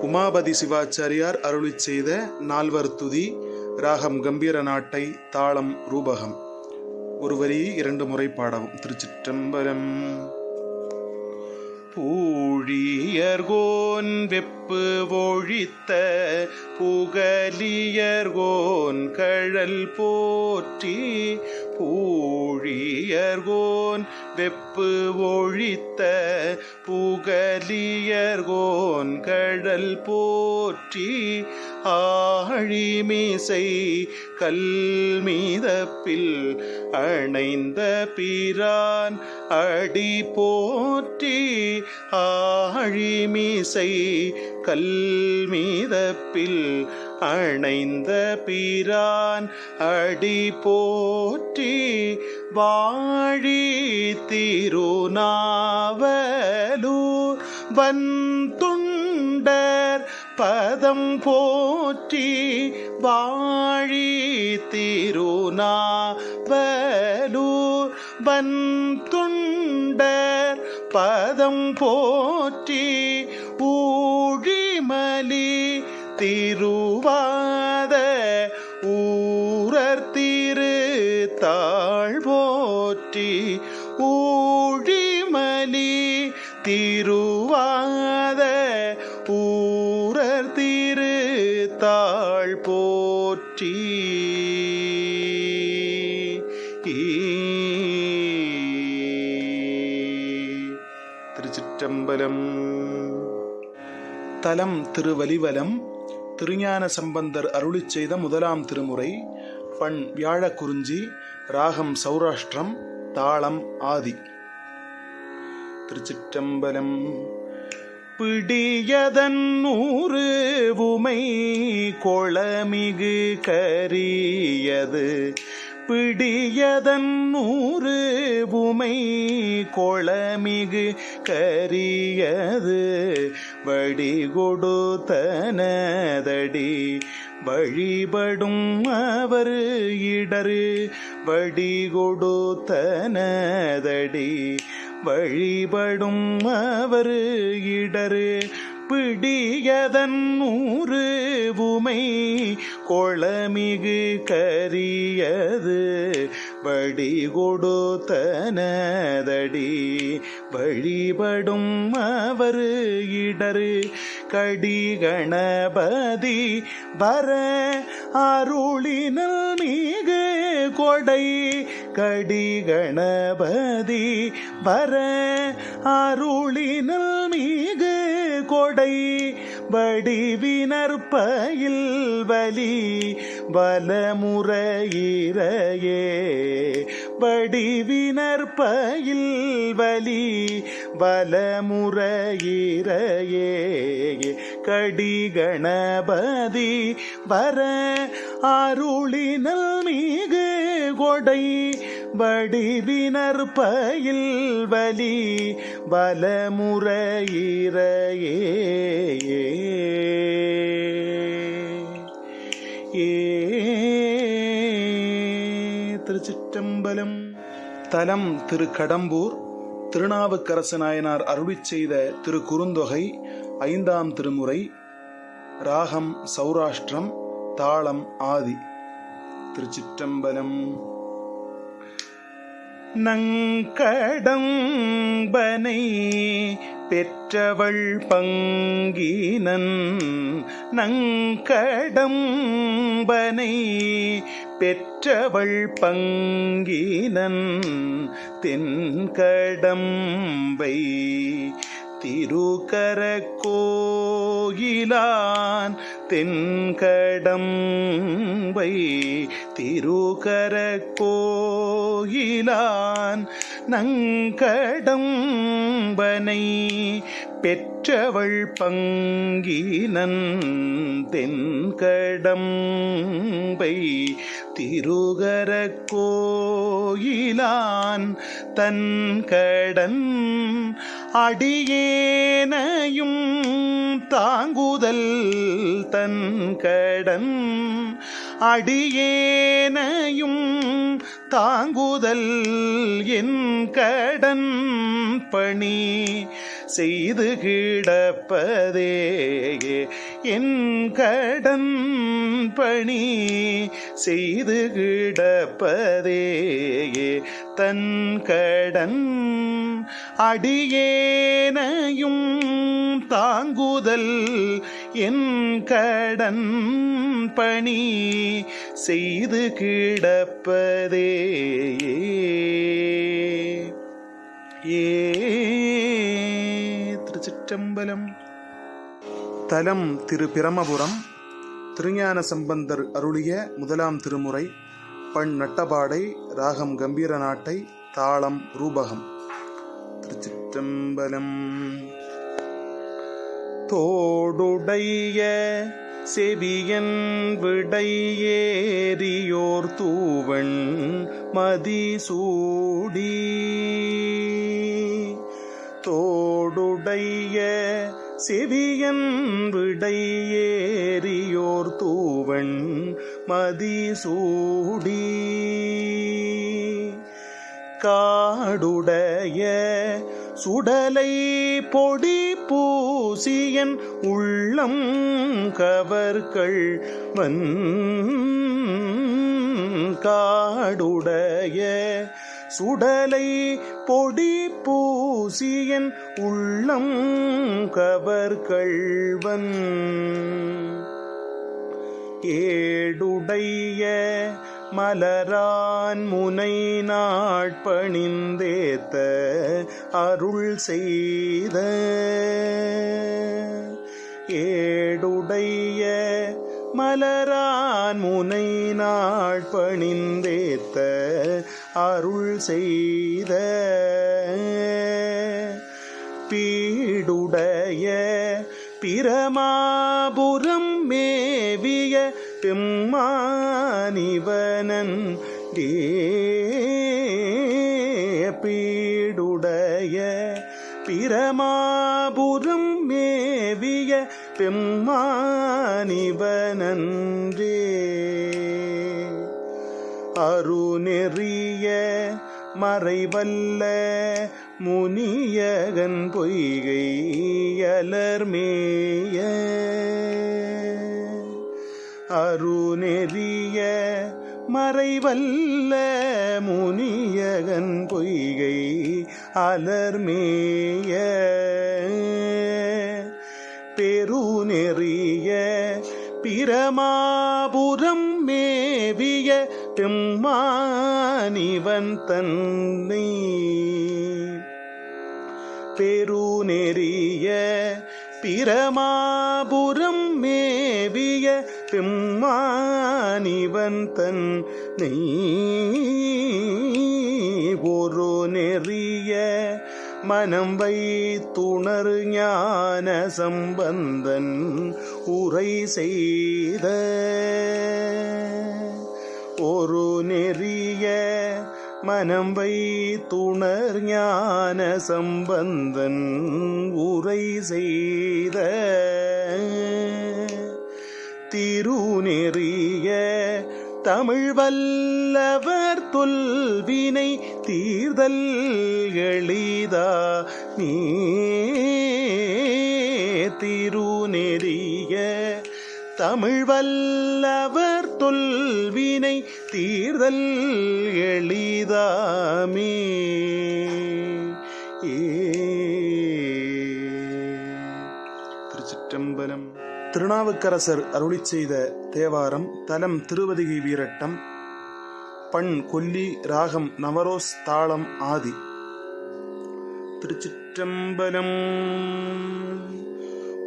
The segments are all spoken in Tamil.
உமாபதி சிவாச்சாரியார் அருளிச் செய்த நால்வர் துதி. ராகம் கம்பீர நாட்டை, தாளம் ரூபகம். ஒரு வரியை 2 முறை பாடவும். திருச்சிற்றம்பலம். பூழியர்கோன் வெப்பு ஒழித்த புகலியர்கோன் கழல் போற்றி. பூழியர்கோன் வெப்பு ஒழித்த புகலியர்கோன் கழல் போற்றி. ஆழிமிசை கல்மிதப்பில் அணைந்த பிரான் அடி போற்றி. ஆழிமிசை கல்மிதப்பில் அணைந்த பிரான் அடி போற்றி. வாழி திருநாவலூர் வன்துண்டர் பதம் போற்றி. வாழி திருநாவலூர் வன்துண்டர் பதம் போற்றி. ஊழிமலி திருவாத ஊரர் திருத்தாள் போற்றி. ஊழிமலி திருவாத ஊரர் திருத்தாள் போற்றி. திருச்சிற்றம்பலம். தலம் திருவலிவலம். திருஞான சம்பந்தர் அருளிச் செய்த 1ஆம் திருமுறை. பண் வியாழக்குறிஞ்சி. ராகம் சௌராஷ்டிரம். தாளம் ஆதி. திருச்சிற்றம்பலம். பிடியதன் 100 உமை கொளமிகு கரியது. பிடியதன் 100 உமை கொளமிகு கரியது. வடி கொடுத்தனதடி வழிபடும் அவர் இடரு. வடி கொடுத்தனதடி வழிபடும் அவர் இடரு. பிடியதன் 100 உமை கொளமிகு கரியது. வடி கொடுத்தனதடி வழிபடும் அவர் இடரு. கடிகணபதி வர அருளினல் மிகு கொடை. கடிகணபதி வர அருளினல் மிகு கொடை. வடிவினற்பயில் வலி வலமுறையிறையே. வடிவினற்பயில் வலி வலமுறையிறையே. கடிகணபதி வர அருளினல் மிகு கொடை. வடிவினற்பயில் வலி வலமுறையிறையே. திருச்சிற்றம்பலம். தலம் திருக்கடம்பூர். திருநாவுக்கரசு நாயனார் அருளிச் செய்த திருக்குறுந்தொகை 5ஆம் திருமுறை. ராகம் சௌராஷ்டிரம். தாளம் ஆதி. திருச்சிற்றம்பலம். நங்கடம்பனை பெற்றவள் பங்கினன். நங்கடம்பனை பெற்றவள் பங்கினன். தென்கடம்பை திருக்கரக்கோயிலான். தென்கடம்பை திருக்கரக்கோயிலான். நங்கடம்பனை பெற்றவள் பங்கினன். தென்கடம்பை திருகரக்கோயிலான். தன்கடன் அடியேனையும் தாங்குதல். தன்கடன் அடியேனையும் தாங்குதல் என் கடன் பணி செய்து கிடப்பதே என் கடன் பணி செய்து கிடப்பதே தன் கடன் அடியேனையும் தாங்குதல் என் கடன் பணி செய்து கிடப்பதே திருச்சிற்றம்பலம். தலம் திரு பிரமபுரம். திருஞான சம்பந்தர் அருளிய முதலாம் திருமுறை. பண் நட்டபாடை, ராகம் கம்பீர நாட்டை, தாளம் ரூபகம். திருச்சிற்றம்பலம். தோடுடைய செவியன் விடையேறியோர் தூவன் மதிசூடி தோடுடைய செவியன் விடையேறியோர் தூவன் மதிசூடி காடுடைய சுடலை பொடி பூசியன் உள்ளம் கவர்கள் காடுடைய சுடலை பொடி பூசியன் உள்ளம் கவர்கள்வன் ஏடுடைய மலரான் முனை நாட்பணிந்தேத்த அருள் செய்த ஏடுடைய மலரான் முனை நாட்பணிந்தேத்த அருள் செய்த பீடுடைய பிரமாபுரம் மேவிய பெம்மானிவனன் பீடுடைய பிரமாபுரம் மேவிய பெம்மானிவனன்றே அருநெறிய மறைவல்ல முனியகன் பொய்கை அலர்மேய அருநெறிய மறைவல்ல முனியகன் பொய்கை அலர்மேய பெருநெறிய பிரமாபுரம் மேவிய பெம்மானிவன் தன்னை பெருநெறிய பிரமாபுரம் மேவிய பெம்மானிவன் தன்னை ஒரு நெறிய மனம் வைத்துணர் ஞான சம்பந்தன் உரை செய்த ஒரு நெறிய மனம் வைத்துணர் ஞான சம்பந்தன் உரை செய்த திருநெறிய தமிழ் வல்லவர் தொல்வினை தீர்தல் எளிதா நீ திருநெறிய தமிழ் வல்லவர் தொல்வினை தீர்தல் எளிதாமே திருச்சிற்றம்பலம். திருநாவுக்கரசர் அருளிச் செய்த தேவாரம். தலம் திருவதிகை வீரட்டம். பண் கொல்லி, ராகம் நவரோஸ், தாளம் ஆதி. திருச்சிற்றம்பலம்.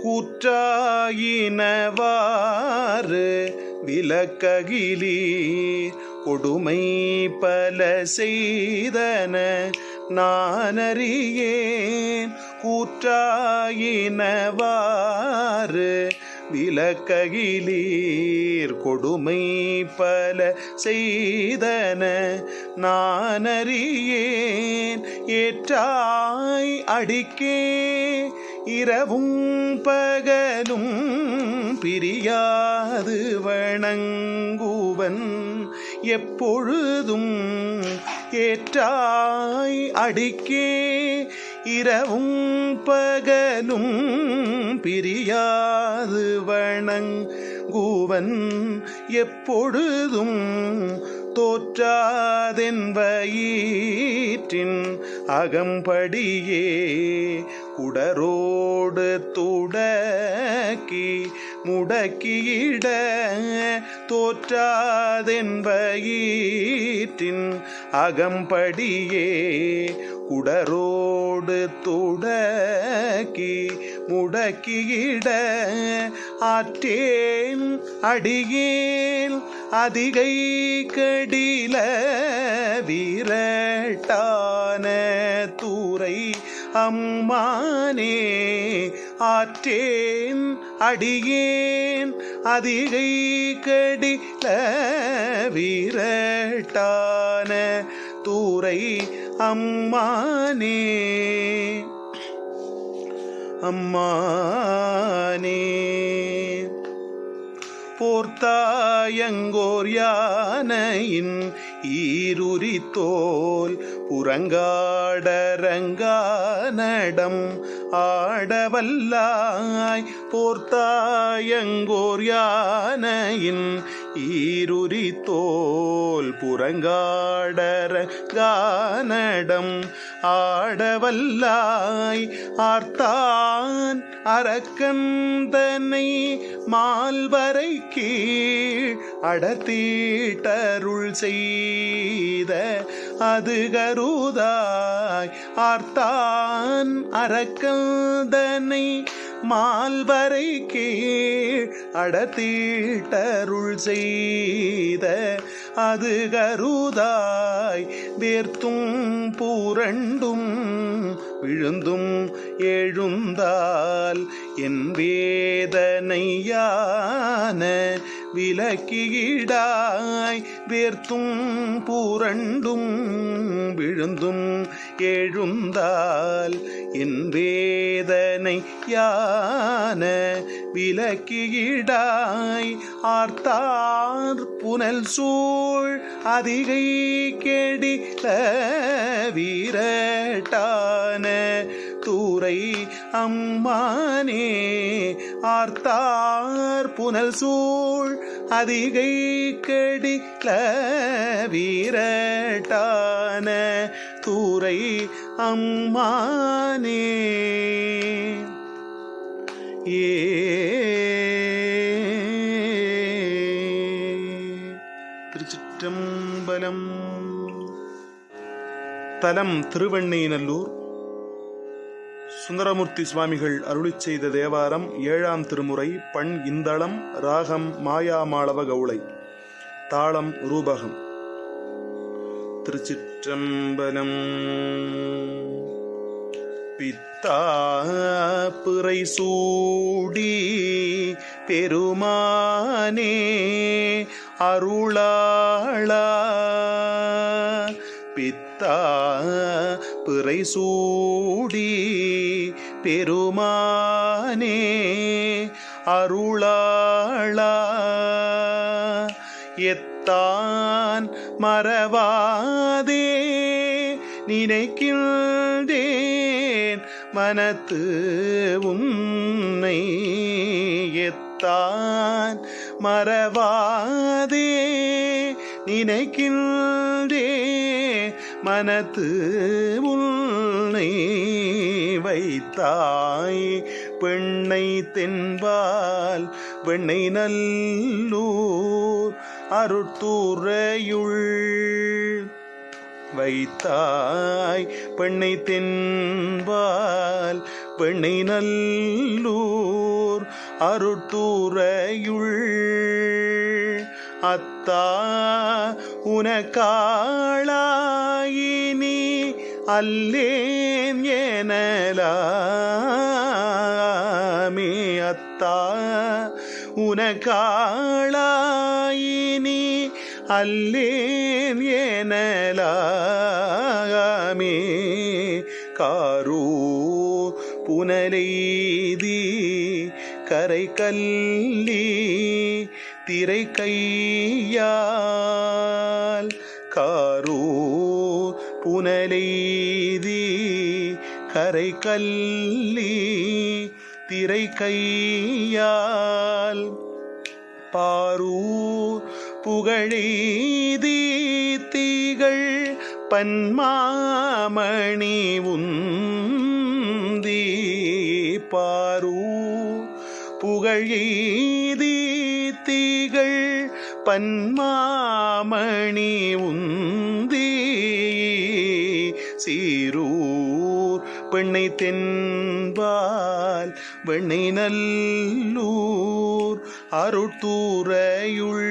கூற்றாயினவாறு விலக்ககிலீர் கொடுமை பல செய்தன நானறியேன். கூற்றாயினவாறு விலக்ககிலீர் கொடுமை பல செய்தன நானறியேன். ஏற்றாய் அடிக்கே இரவும் பகலும் பிரியாது வணங்குவன் எப்பொழுதும். ஏற்றாய் அடிக்கே இரவும் பகலும் பிரியாது வணங்குவன் எப்பொழுதும் தோற்றாதென்பயிற்றின் அகம்படியே குடரோடு துடக்கி முடக்கியிட தோற்றாதென்பயிற்றின் அகம்படியே குடரோடு துடக்கி முடக்கியிட ஆற்றேன் அடியேன் அதிகை கடில வீரட்டான தூரை அம்மானே ஆற்றேன் அடியேன் அதிகை கடில வீரட்டான தூரை அம்மானே அம்மானே போர்த்தாயங்கோர் யானையின் ஈருரித்தோல் புறங்காடரங்கானடம் ஆடவல்லாய் போர்த்தாயங்கோர் யானையின் ஈருரித்தோல் புறங்காடரங்கானடம் ஆடவல்லாய் ஆர்த்தான் அரக்கந்தனை மால்வரை கீழ் அடத்தீட்டருள் செய்த அது கருதாய் ஆர்த்தான் அரக்கந்தனை மால்வரை கீழ் அடத்தீட்டருள் செய்த அது கருதாய் வேர்த்தும் பூரண்டும் விழுந்தும் எழுந்தால் என் வேதனையான விலக்கிடாய் வேர்த்தும் பூரண்டும் விழுந்தும் எழுந்தால் என் வேதனையான விலக்கிடாய் ஆர்த்தார் புனல் சூழ் அதிகை கெடில வீரட்டான தூரை அம்மானே ஆர்த்தார் புனல் சூழ் அதிகை கெடில வீரட்டான தூரை அம்மானே திருச்சிற்றம்பலம். தலம் திருவெண்ணைநல்லூர். சுந்தரமூர்த்தி சுவாமிகள் அருளிச் செய்த தேவாரம். 7ஆம் திருமுறை. பண் இந்தளம். ராகம் மாயாமாளவ கவுளை. தாளம் ரூபகம். திருச்சிற்றம்பலம். பித்தா பிறை சூடி பெருமானே அருளாளா பித்தா பிறை சூடி பெருமானே அருளாளா எத்தான் மறவாதே நினைக்கின்றேன் மனத்து உன்னை எத்தான் மறவாதே நினைக்கின்றேன் மனத்து உன்னை வைத்தாய் பெண்ணை தென்பால் வெண்ணை நல்லூர் அருட்துறையுள் வைத்தாய் பெண்ணை தென்பால் வெண்ணை நல்லூர் அருட்துறையுள் அத்தா உனக்காளாயினி அல்லேன் எனலாமே அத்தா உனக்காளாயினி அல்லேன் எனலாமே காரூர் புனலைதி கரை கல்லி திரை கையால் காரூர் புனலைதி கரை கல்லி திரை கையால் பாரூர் புகழெய்தி தீகள் பன்மாமணி உந்தி பாரூர் புகழெய்தி தீகள் பன்மாமணி உந்தி சீரூர் பெண்ணை தென்பால் வெண்ணை நல்லூர் அருட்தூரையுள்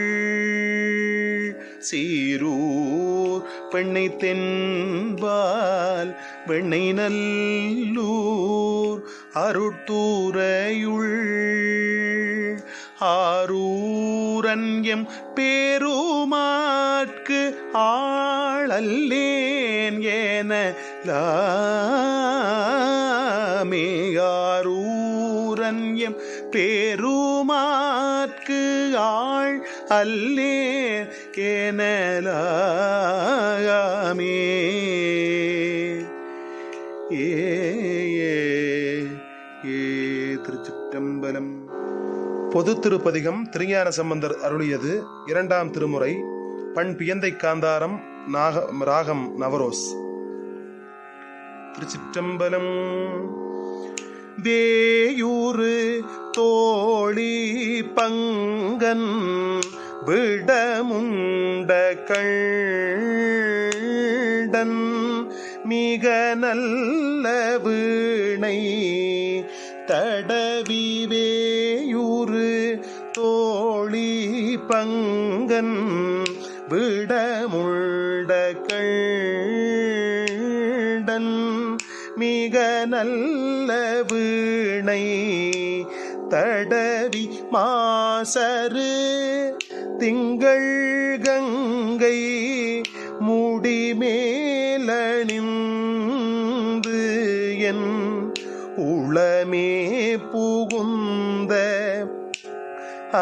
சீரூர் பெண்ணை தென்பால் வெண்ணை நல்லூர் அருட்தூரையுள் ஆரூரன் எம் பேருமாற்கு ஆளல்லேன் என ஆரூரன் எம் பேருமாற்கு ஆள் அல்லேன் எனலாமே. திருச்சிற்றம்பலம். பொது திருப்பதிகம் திருஞான சம்பந்தர் அருளியது. 2ஆம் திருமுறை. பண் பியந்தை காந்தாரம். ராகம் நவரோஸ். திருச்சிற்றம்பலம். வேயூரு தோழி பங்கன் விடமுண்ட கள்டன் மிக நல்ல வீணை தடவி வேயூரு தோழி பங்கன் விடமுண்ட கள்டன் மிக நல்ல வீணை தடவி மாசரு திங்கள் கங்கை முடிமேலணிந்து என் உளமே புகுந்த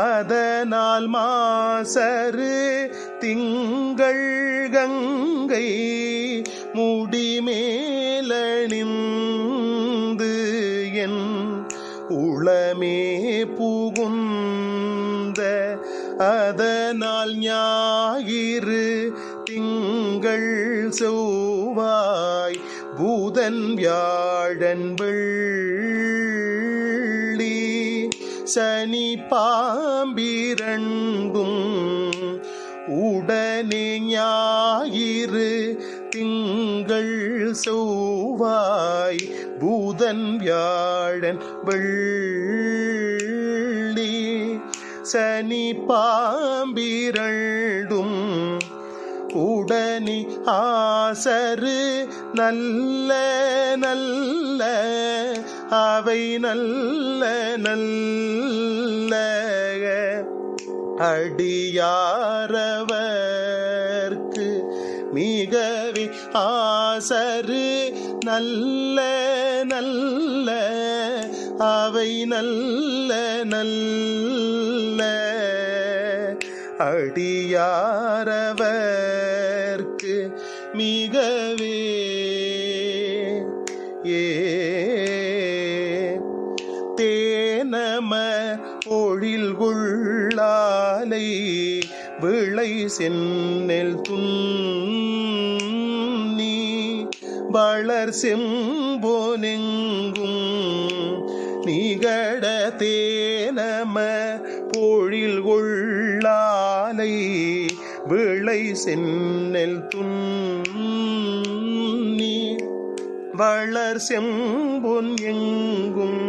அதனால் மாசரு திங்கள் கங்கை முடிமேலணிந்து என் உளமே புகுந்த அதனால் ஞாயிறு திங்கள் செவ்வாய் புதன் வியாழன் வெள்ளி சனி பாம்பிரண்டும் உடனே ஞாயிறு திங்கள் செவ்வாய் புதன் வியாழன் வெள்ளி சனி பாம்பிரண்டும் உடனி ஆசரு நல்ல நல்ல அவை நல்ல நல்ல அடியாரவர்க்கு மிகவே ஆசரு நல்ல நல்ல அவை நல்ல நல்ல அடியாரவர்க்கு மிகவே தேனம பொழில் கொள்ளாலை விளை சென்னெல் துன்னி வளர் செம்போனெங்கும் நிகட தேனம பொழில் கொள்ளாலை விளை சென்னெல் துன்னி வளர் செம்பொன் எங்கும்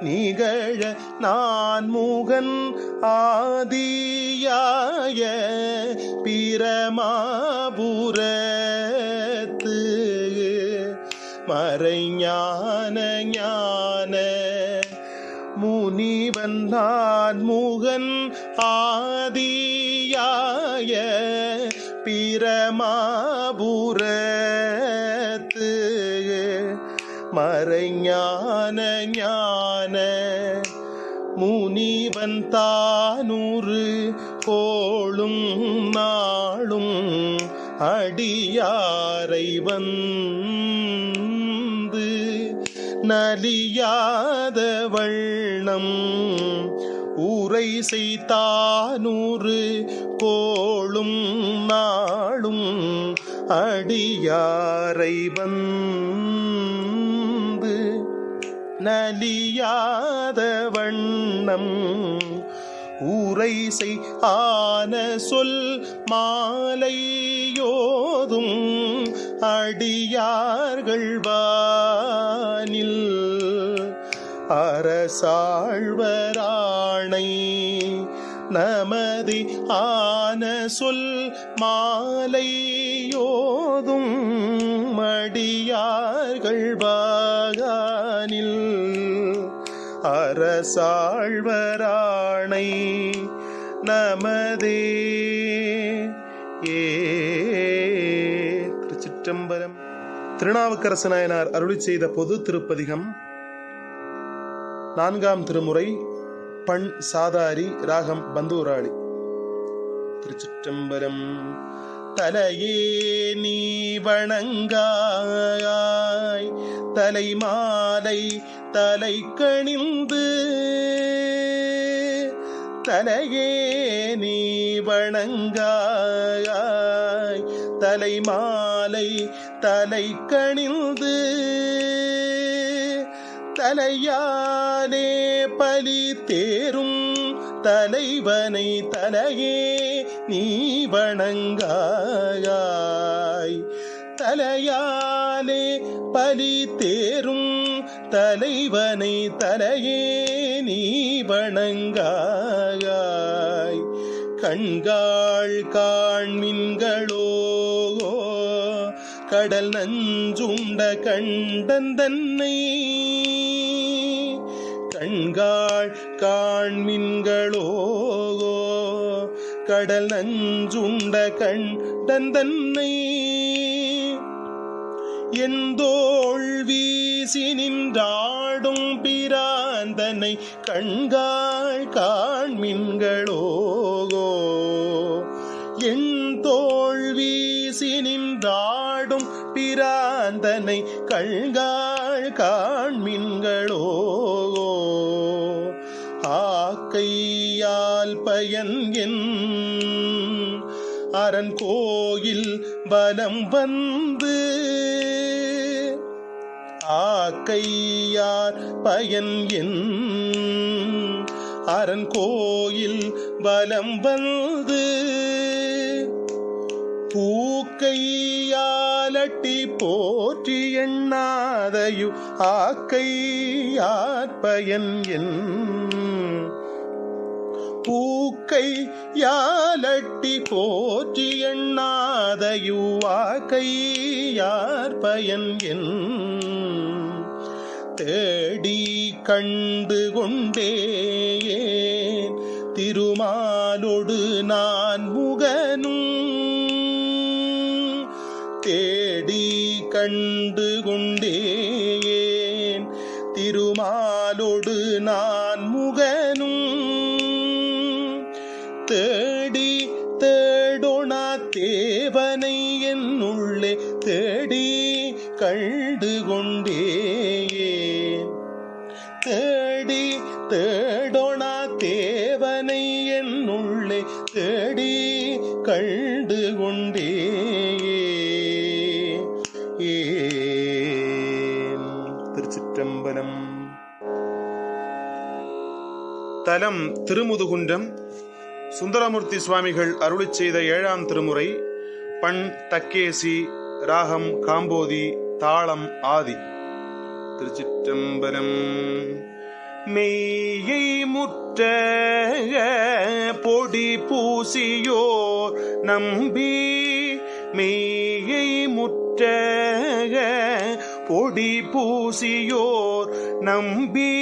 நிகழ நான் முகன் ஆதியாய பிரமாபுரத்து மறைஞான ஞான முனிவன் நான் முகன் ஆதியாய பிரமாபுரத்து மறைஞான ஞான முனிவன் தானூறு கோளும் நாளும் அடியாரை வந்து நலியாத வண்ணம் ஊரை செய்தானூறு கோளும் நாளும் அடியாரை வந்து நலியாத வண்ணம் ஊரை செய் ஆன சொல் மாலையோதும் அடியார்கள் வானில் அரசாழ்வராணை நமது ஆன சொல் மாலையோதும் அடியார்கள் வானில் அரசாழ்வராணை நமதே. திருச்சிற்றம்பலம். திருநாவுக்கரசு நாயனார் அருளிச் செய்த பொது திருப்பதிகம். 4ஆம் திருமுறை. பண் சாதாரி, ராகம் பந்தூராளி. திருச்சிற்றம்பலம். தலையே நீ வணங்காய் தலை மாலை தலை கணிந்து, தலையே நீ வணங்காய் தலை மாலை தலை கணிந்து, தலையாலே பலி தேரும் தலைவனை தலையே நீ வணங்காய், தலையாலே பலி தேரும் தலைவனை தலையே நீ வணங்காய். கண்காள் காண்மின்களோ கடல் நஞ்சுண்ட கண்டன் தன்னை, கண்காள் காண்மின்களோ கடல் நஞ்சுண்ட கண்டன் தன்னை, எந்தோள் வீசி நின்றாடும் பிராந்தனை கண்காள் காண்மின்களோ, எந்தோள் வீசி நின்றாடும் பிராந்தனை கண்காள் காண்மின்களோ, ஆக்கையால் பயன் என் அரண் கோயில் பலம் வந்து, ஆக்கையார் பயன் என் அரண் கோயில் பலம் வந்து, பூக்கையாலட்டி போற்றி எண்ணாதையு ஆக்கையார் பயன் என், பூக்கை யாலட்டி போற்றி எண்ணாதையுவாக்கை யார் பயன் என், தேடி கண்டு கொண்டேன் திருமாலொடு நான் முகனும், தேடி கண்டு கொண்டேன் திருமாலொடு நான் முகனும், தேடி தேடோனா தேவனை என்னுள்ளே தேடி கண்டு கொண்டேன், தேடி தேடோனா தேவனை என்னுள்ளே தேடி கண்டு கொண்டேன். திருச்சிற்றம்பலம். தலம் திருமுதுகுன்றம். சுந்தரமூர்த்தி சுவாமிகள் அருளிச் செய்த 7ஆம் திருமுறை. பண் தக்கேசி, ராகம் காம்போதி, தாளம் ஆதி. திருச்சிற்றம்பலம். மெய்யை முற்ற பொடி பூசியோர் நம்பி, மெய்யை முற்ற பொடி பூசியோர் நம்பி,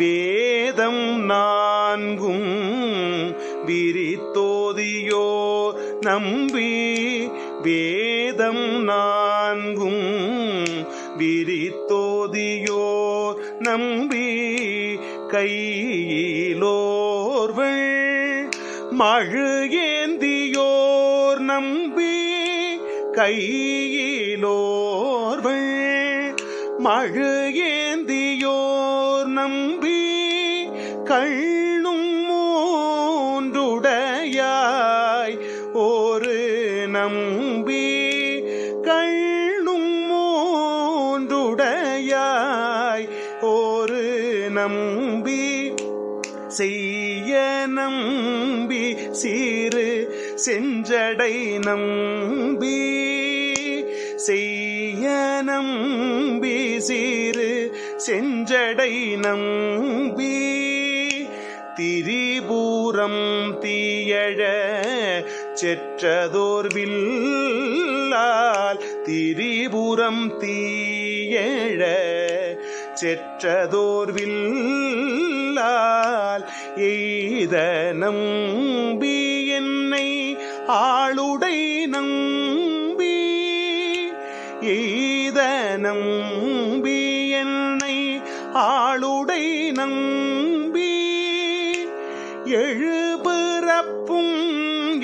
வேதம் நான்கும் விரித்தோதியோர் நம்பி, வேதம் நான்கும் விரித்தோதியோர் நம்பி, கையிலோர்வள் மழு ஏந்தியோர் நம்பி, கையிலோர்வள் மழு கண்ணும் மூன்றுடையாய் ஒரு நம்பி கண்ணும் மூன்றுடையாய் ஒரு நம்பி செய்ய நம்பி சீரு செஞ்சடை நம்பி செய்ய நம்பி சீரு செஞ்சடை நம்பி திரிபுரம் தீயழ செற்றதோர் வில்லால் திரிபுரம் தீயழ செற்றதோர் வில்லால் எய்த நம்பி என்னை ஆளுடை நம்பி எய்த நம்பி என்னை ஆளுடை நம்பி எழுபிறப்பும்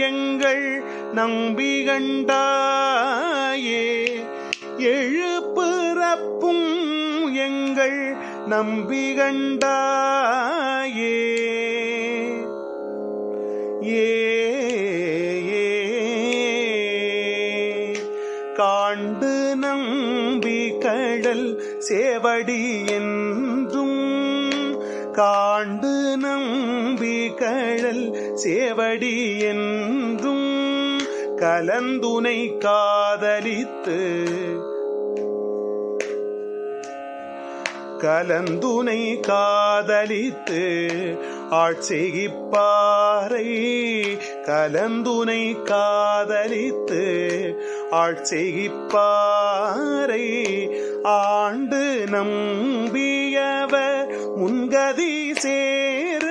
எங்கள் நம்பி கண்டாயே எழுபிறப்பும் எங்கள் நம்பி கண்டாயே காண்டு நம்பி கடல் சேவடி என்றும் காண்டு நம்பி கடல் சேவடி என்றும் கலந்துனை காதலித்து கலந்துனை காதலித்து ஆட்சேகிப்பாரை கலந்துனை காதலித்து ஆட்சேகிப்பாரை ஆண்டு நம்பியவ முன்கதி சேர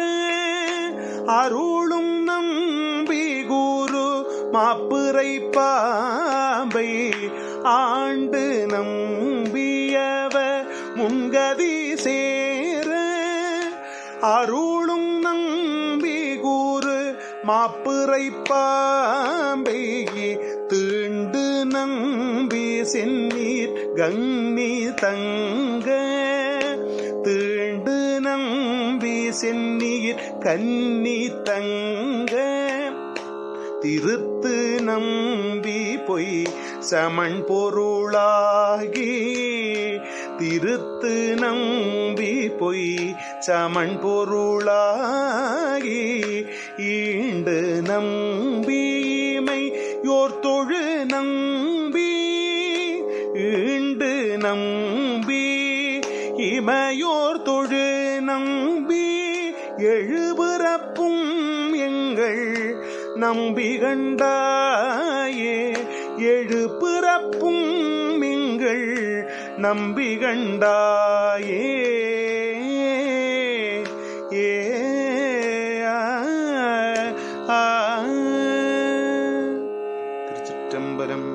அருளும் நம்பி குரு மாப்புரை பாம்பை ஆண்டு நம்பியவ முன்கதி சேர அருளும் நம்பி குரு மாப்புரை பாம்பை தீண்டு நம்பி சென்னீர் கண்ணி தங்க தீண்டு நம்பி சென்னீர் கன்னி தங்க திருத்து நம்பி பொய் சமன் பொருளாகி திருத்து நம்பி பொய் சமன் பொருளாகி ஈண்டு நம்பிமை யோர் தொழு நம்பி ஈண்டு நம்பி இமையோர் தொழு நம்பி எழுபிறப்பும் எங்கள் நம்பி கண்டாயே எழுபிறப்பும் எங்கள் நம்பி கண்டாயே திருச்சிற்றம்பலம்.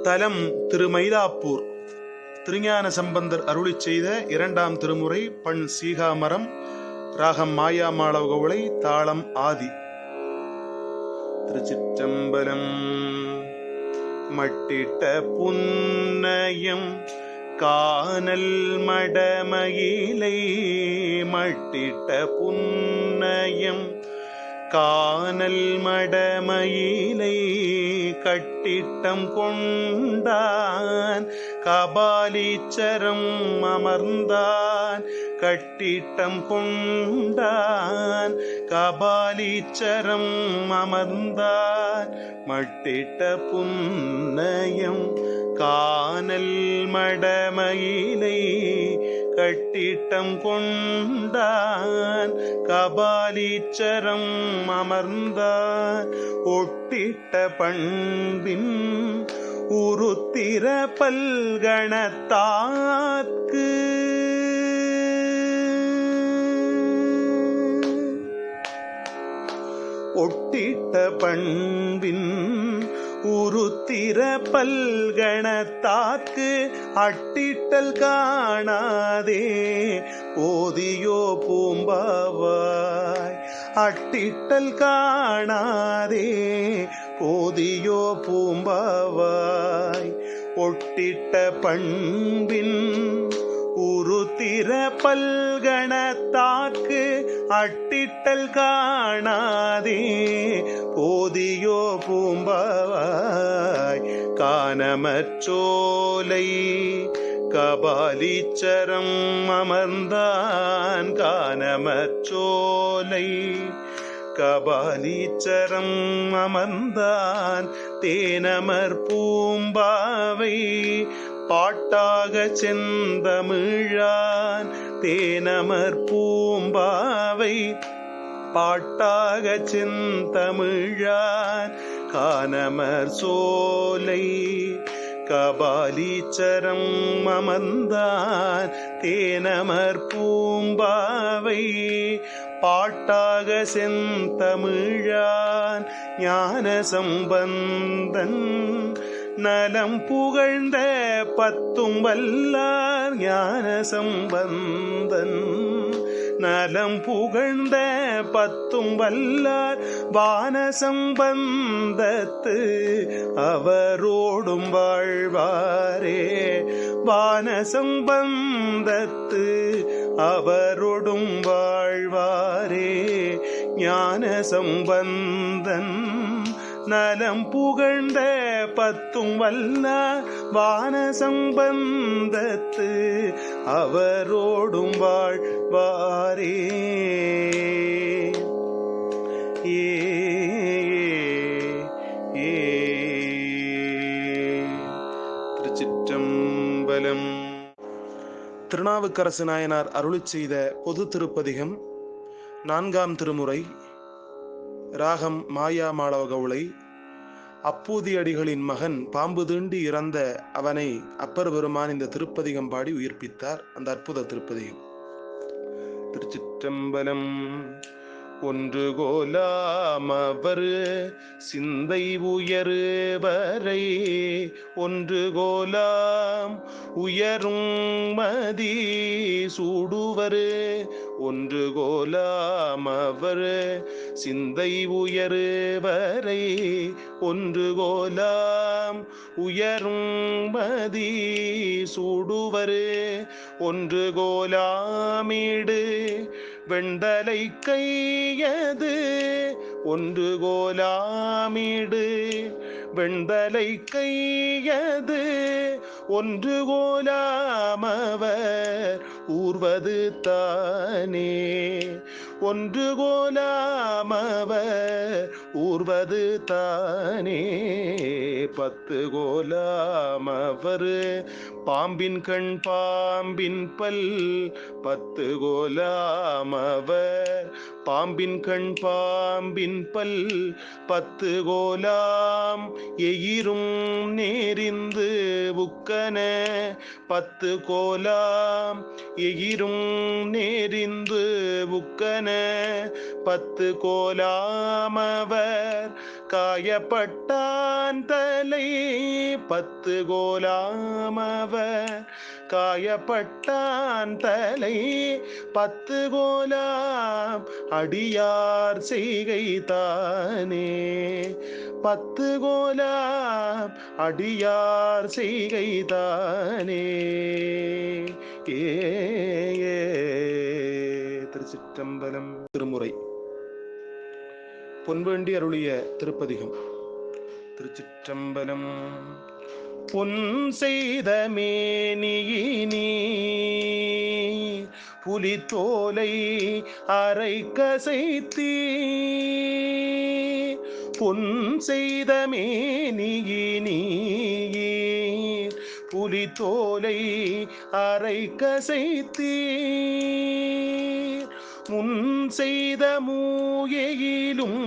தலம் திருமயிலாப்பூர். திருஞான சம்பந்தர் அருளிச் செய்த இரண்டாம் திருமுறை. பண் சீகாமரம், ராகம் மாயாமாளவகவுளை, தாளம் ஆதி. திருச்சிற்றம்பலம். மட்டிட்ட புன்னயம் கானல் மடமயிலை மட்டிட்ட புன்னயம் கானல் மடமயிலை கட்டிட்டம் கொண்டான் கபாலீச்சரம் அமர்ந்தான் கட்டிட்டம் கொண்டான் கபாலீச்சரம் அமர்ந்தான் மட்டிட்ட புன்னயம் கானல் மடமயிலை கட்டிட்டம் கொண்டான் கபாலீச்சரம் அமர்ந்தான் ஒட்டிட்ட பண்பின் உருத்திர பல்கணத்தாக்கு ஒட்டிட்ட பண்பின் உருத்திர பல்கணத்தாக்கு அட்டிட்டல் காணாதே போதியோ பூம்பாவாய். அட்டிட்டல் காணாதே போதியோ பூம்பாவாய். ஒட்டிட்ட பண்பின் உருத்திர பல்கணத்தாக்கு அட்டிட்டல் காணாதே போதியோ பூம்பாவாய். கானமச்சோலை கபாலீச்சரம் அமர்ந்தான். கானமச்சோலை கபாலீச்சரம் அமர்ந்தான். தேனமர் பூம்பாவை பாட்டாக செந்தமிழான். தேனமர் பூம்பாவை பாட்டாக செந்தமிழான். கானமர் சோலை கபாலீச்சரம் அமர்ந்தான். தேனமர் பூம்பாவை பாட்டாக செந்தமிழான். ஞான சம்பந்தன் நலம் புகழ்ந்த பத்தும் வல்லார். ஞான சம்பந்தன் நலம் புகழ்ந்த பத்தும் வல்லார். வான சம்பந்தத்து அவரோடும் வாழ்வாரே. வான சம்பந்தத்து அவரோடும் வாழ்வாரே. ஞான சம்பந்தன் நலம் புகழ்ந்த பத்தும் வல்லார். வான சம்பந்தத்து அவரோடும் வாழ்வாரே. திருச்சிற்றம்பலம். திருநாவுக்கரசு நாயனார் அருளிச் செய்த பொது திருப்பதிகம். 4ஆம் திருமுறை. ராகம் மாயா மாளவகவுளை. அப்பூதி அடிகளின் மகன் பாம்பு தீண்டி இறந்த அவனை அப்பர் பெருமான் இந்த திருப்பதிகம் பாடி உயிர்ப்பித்தார். அந்த அற்புத திருப்பதிகம். திருச்சிற்றம்பலம். ஒன்று கோலாமவர் சிந்தை உயர்வரை ஒன்று கோலாம் உயரும் மதி சூடுவர். ஒன்று கோலாமவர் சிந்தை உயர்வரை ஒன்று கோலாம் உயரும் மதி சூடுவர். ஒன்று கோலாமிடு வெண்டலை கையது ஒன்று கோலாமிடு வெண்டலை கையது ஒன்று கோலாமவர் ஊர்வது தானே. ஒன்று கோலாமவர் ஊர்வது தானே. 10 கோலாமவர் பாம்பின் கண் பாம்பின் பல். 10 கோலாமவர் பாம்பின் கண் பாம்பின் பல். 10 கோலாம் எயிரும் நேரிந்து புக்கன. 10 கோலாம் எயிரும் நேரிந்து புக்கன. 10 கோலாமவர் காயப்பட்டான் தலை. 10 கோலாமவர் காயப்பட்டான் தலை. 10 கோலாம் அடியார் செய்கை தானே. 10 கோலாம் அடியார் செய்கை தானே. திருச்சிற்றம்பலம். திருமுறை. பொன்வேண்டி அருளிய திருப்பதிகம். திருச்சிற்றம்பலம். பொன் செய்த மேனியினி புலித்தோலை அரை கசைத்தீ. பொன் செய்த மேனியினி புலித்தோலை அரை கசைத்தீ. முன் செய்த மூயையிலும்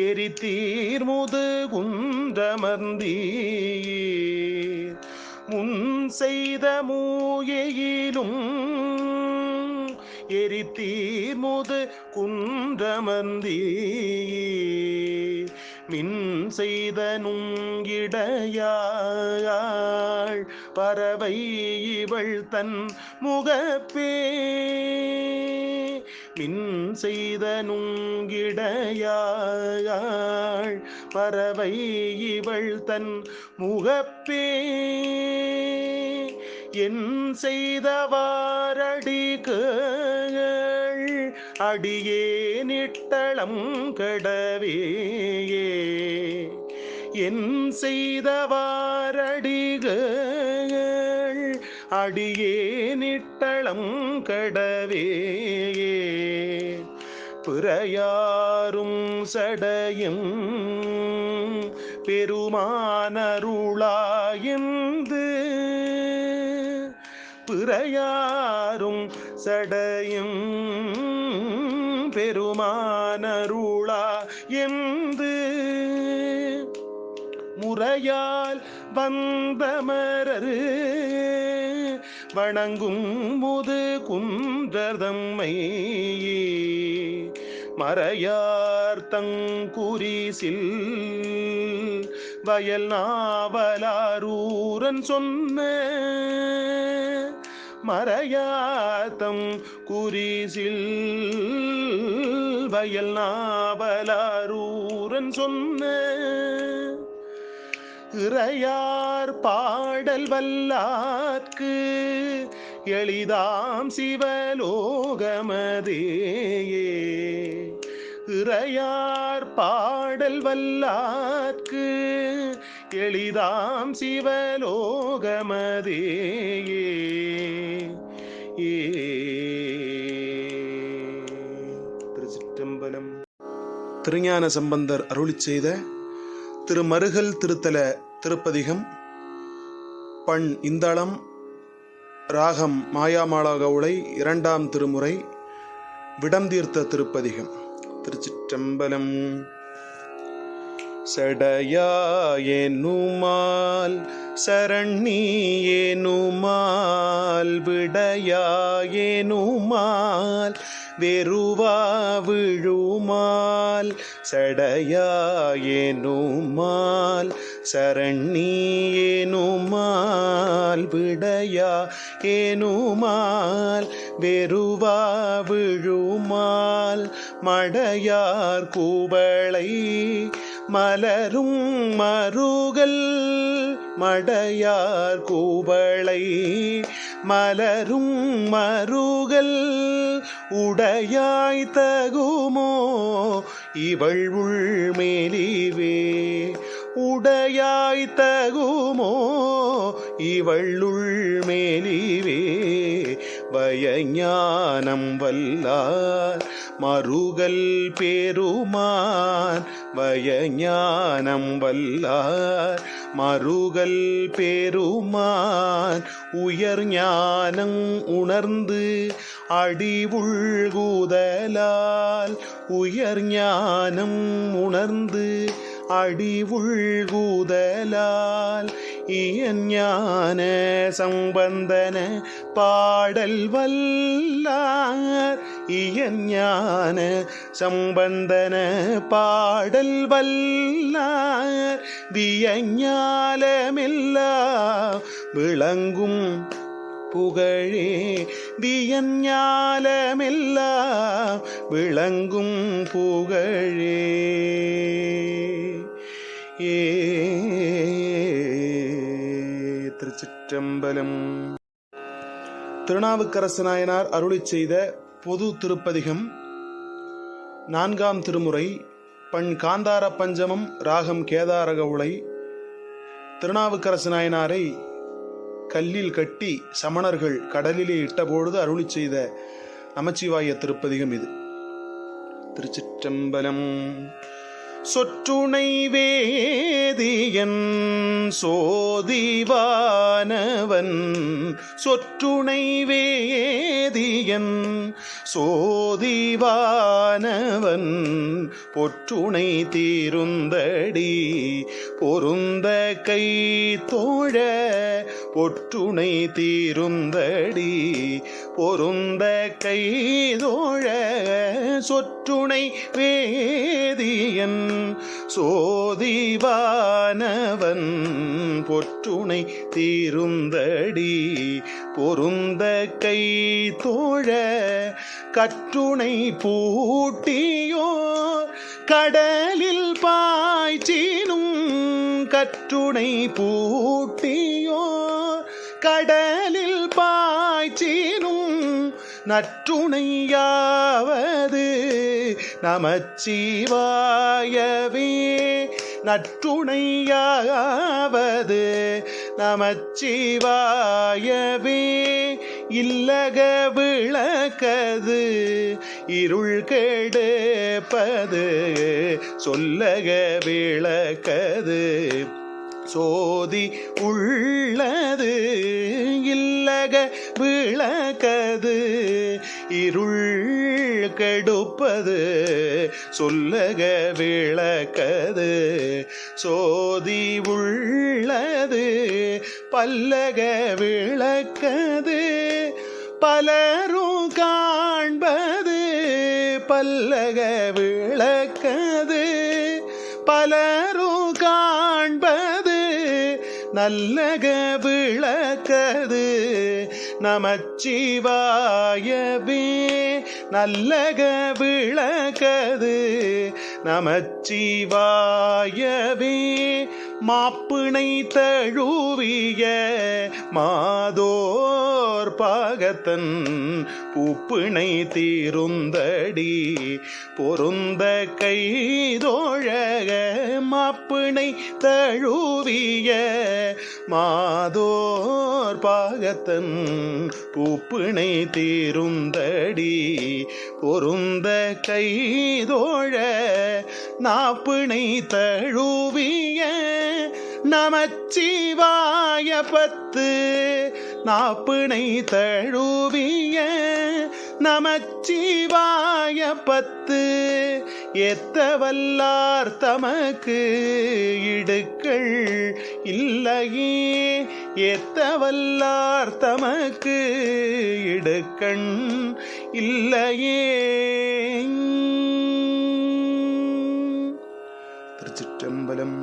எரித்தீர் முதுகுன்றமர்ந்தீர். முன் செய்த மூயையிலும் எரித்தீர் முது குன்றமர்ந்தீ மின் செய்த நுங்கிடையாள் பறவை இவள் தன் முகப்பே மின் செய்த நுங்கிடையாள் பறவை இவள் தன் முகப்பே என் செய்தவாரடிகள் அடியே நிட்டளம் கடவே என் செய்தவாரடிகள் அடியே நிட்டளம் கடவே பிறையாரும் சடையும் பெருமானருளாயந்து பிறையாரும் சடையும் பெருமானருளாயந்து முறையால் வந்தமரரு வணங்கும் முது குன்றதம்மை மறையார் தங்குரிசில் வயல் நாவலாரூரன் சொன்ன மறையாத்தம் குறிசில் வயல் நாவலாரூரன் சொன்ன இறையார் பாடல் வல்லார்க்கு எளிதாம் சிவலோகமதேயே இறையார் பாடல் வல்லார்க்கு எளிதாம் சிவலோகமதேயே திருச்சிற்றம்பலம். திருஞான சம்பந்தர் அருளிச் செய்த திருமருகல் திருத்தல திருப்பதிகம். பண் இந்தளம், ராகம் மாயாமாளகவுளை, இரண்டாம் திருமுறை, விடம் தீர்த்த திருப்பதிகம். திருச்சிற்றம்பலம். சடையா எனுமால் சரண்ணி எனுமால் விடையா எனுமால் வெறுவா விழுமால் சடையா எனுமால் சரண்ணி எனுமால் விடையா எனுமால் வெறுவா விழுமால் மடையார் கூவளை மலரும் மருகல் மடையார் கூவளை மலரும் மருகல் உடையாய் தகுமோ இவள் உள்மேலிவே உடையாய் தகுமோ இவள் உள்மேலிவே வயஞானம் வல்லார் மருகல் பெருமான் வயஞானம் வல்லார் மருகல் பெருமான் உயர் ஞானம் உணர்ந்து அடிவுள்குதலால் உயர் ஞானம் உணர்ந்து அடிவுள்குதலால் இயஞான சம்பந்தன பாடல் வல்லார் இயஞான சம்பந்தன பாடல் வல்லார் வியஞாலமெல்லாம் விளங்கும் புகழே வியஞாலமெல்லாம் விளங்கும் புகழே. திருச்சிற்றம்பலம். திருநாவுக்கரசு நாயனார் அருளிச் செய்த பொது திருப்பதிகம். நான்காம் திருமுறை. பண் காந்தார பஞ்சமம், ராகம் கேதாரகவுளை. திருநாவுக்கரசு நாயனாரை கல்லில் கட்டி சமணர்கள் கடலிலே இட்டபொழுது அருளிச் செய்த நமச்சிவாய திருப்பதிகம் இது. திருச்சிற்றம்பலம். சொற்றுணை வேதியன் சோதிவானவன் சொற்றுணை வேதியன் சோதிவானவன் பொற்றுணை தீருந்தடி பொருந்த கை தோழ பொற்றுணை தீருந்தடி பொருந்த கைதோழ சொற்றுணை வேதியன் சோதிவானவன் பொற்றுணை தீருந்தடி பொருந்த கை தோழ கற்றுணை பூட்டியோர் கடலில் பாய்ச்சினும் கற்றுணை பூட்டியோர் கடலில் பாய்ச்சினும் நற்றுணையாவது நமச்சிவாயவே நற்றுணையாவது நமச்சிவாயவே இல்லக விளக்கது இருள் கெடுப்பது சொல்லக விளக்கது சோதி உள்ளது இல்லக விளக்கது இருள் கெடுப்பது சொல்லக விளக்கது சோதி உள்ளது பல்லக விளக்கது பலரும் காண்பது பல்லக விளக்கது பலரும் காண்பது நல்லக விளக்கது நமச்சிவாயவே நல்லக விளக்கது நமச்சிவாயவே மாப்பிணை தழுவிய மாதோர் பாகத்தன் பூப்பிணை தீருந்தடி பொருந்த கைதோழ மாப்பிணை தழுவிய மாதோர் பாகத்தன் பூப்பிணை தீருந்தடி பொருந்த கைதோழ நாப்பிணை தழுவிய நமச்சிவாய பத்து நாப்பிணை தழுவிய நமச்சிவாய பத்து ஏத்தவல்லார் தமக்கு இடுக்கள் இல்லையே ஏத்தவல்லார் தமக்கு இடுக்கண் இல்லையே. திருச்சிற்றம்பலம்.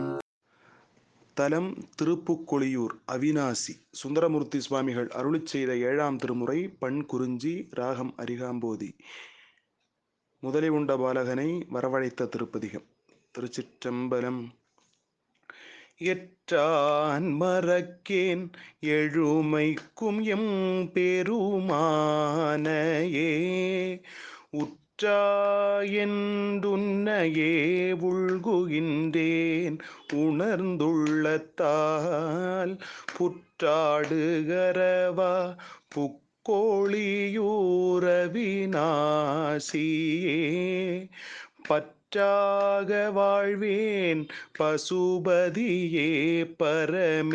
தலம் திருப்புக்கொளியூர் அவிநாசி. சுந்தரமூர்த்தி சுவாமிகள் அருளிச் செய்த 7ஆம் திருமுறை. பண் குறிஞ்சி, ராகம் அரிகாம்போதி. முதலை உண்ட பாலகனை வரவழைத்த திருப்பதிகம். திருச்சிற்றம்பலம். எற்றான் மறக்கேன் எழுமைக்கும் எம் பெருமானையே உற்றாயென்றுன்னையே உள்குகின்றேன் உணர்ந்துள்ளத்தால் புற்றாடுகரவா புக்கோளியூரவிநாசியே பற்றாக வாழ்வேன் பசுபதியே பரமேட்டியே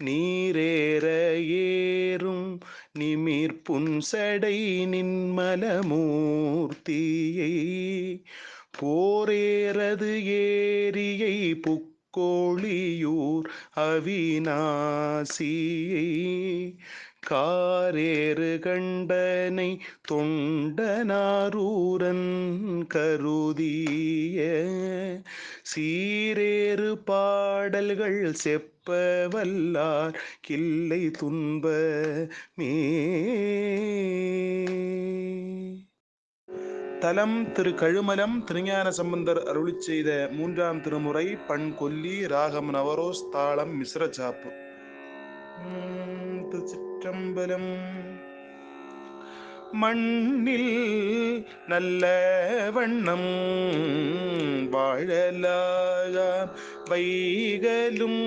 நீரேற ஏறும் நிமிர் புன்சடை நின்மலமூர்த்தியை போரேறது ஏரியை புக்கோளியூர் அவிநாசியை காரேறு கண்டனை தொண்டனாரூரன் கருதிய சீரேறு பாடல்கள் செப்பவல்லார் கில்லை துன்பமே. தலம் திரு கழுமலம். திருஞான சம்பந்தர் அருளிச் செய்த 3ஆம் திருமுறை. பண் கொல்லி, ராகம் நவரோஸ், தாளம் மிஸ்ர சாப்பு. திருச்சிற்றம்பலம். மண்ணில் நல்ல வண்ணம் வாழலாக வைகலும்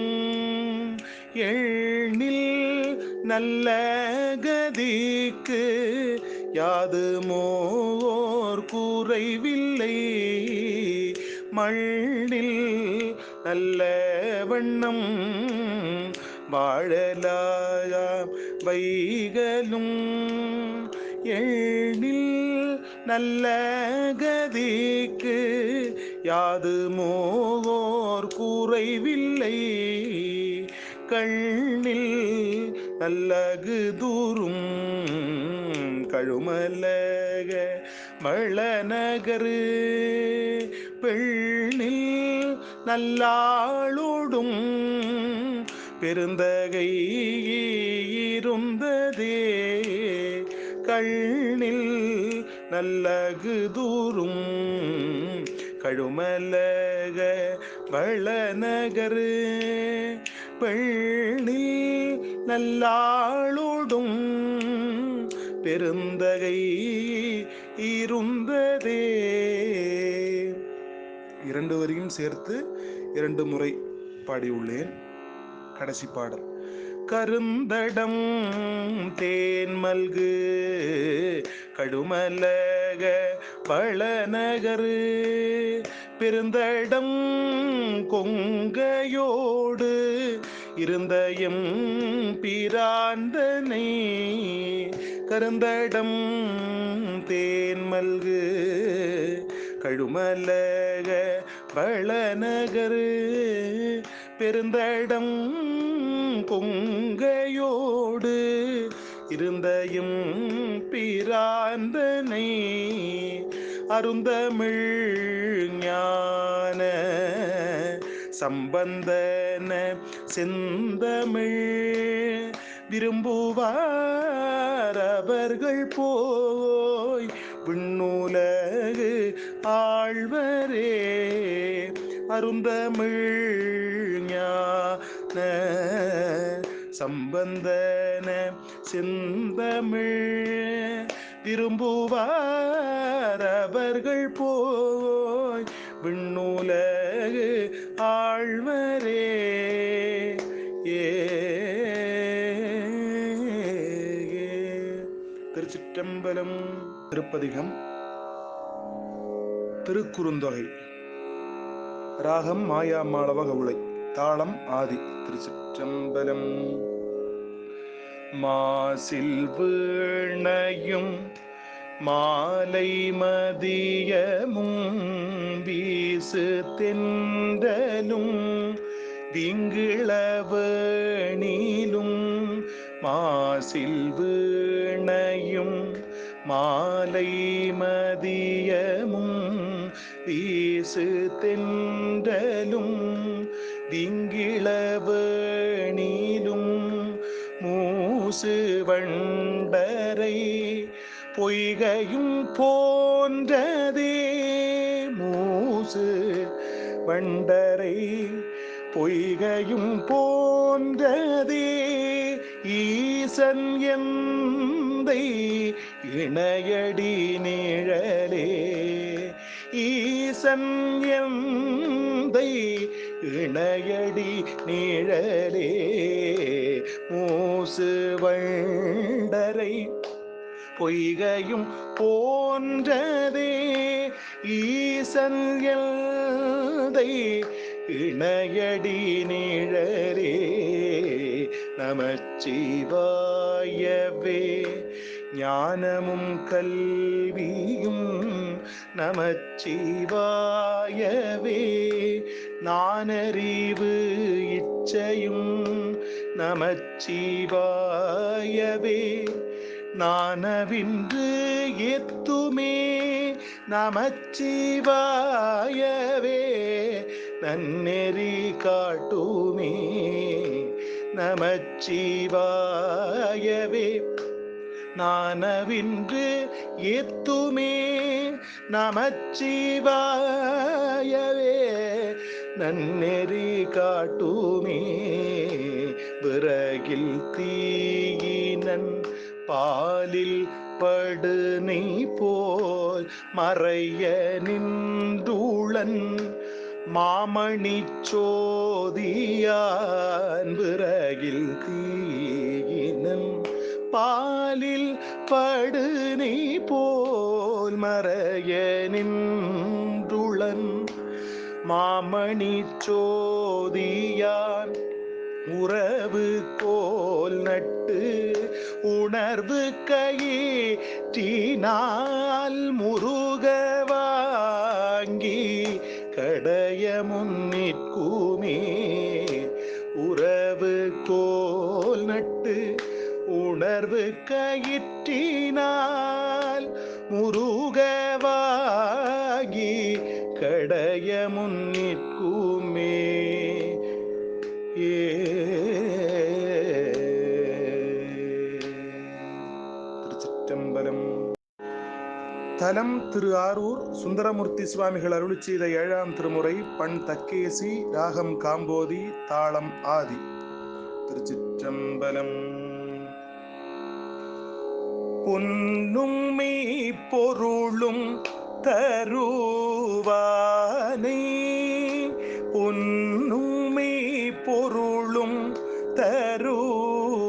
எண்ணில் நல்ல கதிக்கு யாது மோர் குறைவில்லை மண்ணில் நல்ல வண்ணம் வாழலாக வைகலும் எண்ணில் நல்ல கதிக்கு யாது மோர் குறைவில்லை கண்ணில் நல்லகு தூரும் கழுமலக மழநகரு பெண்ணில் நல்லாளோடும் பெருந்தகை இருந்ததே கண்ணில் நல்லகு தூரும் கழுமலக வளநகரு பெண்ணில் நல்லாளோடும் பெருந்தகை இருந்ததே. 2 வரியும் சேர்த்து 2 முறை பாடியுள்ளேன். கடைசி பாடல். கருந்தடம் தேன்மல்கு கடுமலக பழநகரு பெருந்தடம் கொங்கையோடு இருந்தயம் பிராந்தனை கருந்தடம் தேன்மல்கு கழுமலக பழநகரு பெருந்தடம் கொங்கையோடு இருந்தயம் பிராந்தனை அருந்தமிழ் ஞான சம்பந்தன செந்தமிழ் விரும்புவார் அவர்கள் போய் விண்ணுலகு ஆழ்வரே அருந்தமிழ் ஞான சம்பந்தன செந்தமிழ் விரும்புவார் அவர்கள் போய் விண்ணுலகு ஆழ்வரே. திருச்சிற்றம்பலம். திருப்பதிகம். திருக்குறுந்தொகை. ராகம் மாயா மாளவ கவுளை. தாளம் ஆதி. திருச்சிற்றம்பலம். மாசில் வீணையும் மாலை மதியமும் வீசு தென்றலும் திங்களவேணிலும் மாசில் வீணையும் மாலை மதியமும் வீசு தென்றலும் திங்களவேணிலும் மூசு வண்டரை பொய்கையும் போன்றதே மூசு வண்டரை பொய்கையும் போன்றதே ஈசன் எந்தை இணையடி நிழலே ஈசன் எந்தை இணையடி நிழலே மூசு வண்டரை பொய்கையும் போன்றதே ஈசன் எந்தை இணையடி நிழலே நமச்சிவாயவே ஞானமும் கல்வியும் நமச்சிவாயவே நானறிவு இச்சையும் நமச்சிவாயவே நானவின்று எத்துமே நமச்சிவாயவே நன்னெறி காட்டுமே நமச்சிவாயவே நானவின்று எத்துமே நமச்சிவாயவே நன்னெறி காட்டுமே விறகில் தீயினன் பாலில் படுனை போல் மறைய நின்றுளன் மாமணி சோதியான் விறகில் தீயினன் பாலில் படுனை போல் மறைய நின்றுளன் மாமணி சோதியான் உறவு கோல் நட்டு உணர்வு கையினால் முருக வாங்கி கடைய முன்னிற்குமே உறவு மலர்வு கயிற்றினால் முருகவாகி கடைய முன்னிற்குமே. திருச்சிற்றம்பலம். தலம் திரு ஆரூர். சுந்தரமூர்த்தி சுவாமிகள் அருளி செய்த 7ஆம் திருமுறை. பண் தக்கேசி, ராகம் காம்போதி, தாளம் ஆதி. திருச்சிற்றம்பலம். பொன்னும் மெய் பொருளும் தருவானை, பொன்னும் மெய் பொருளும் தருவானை,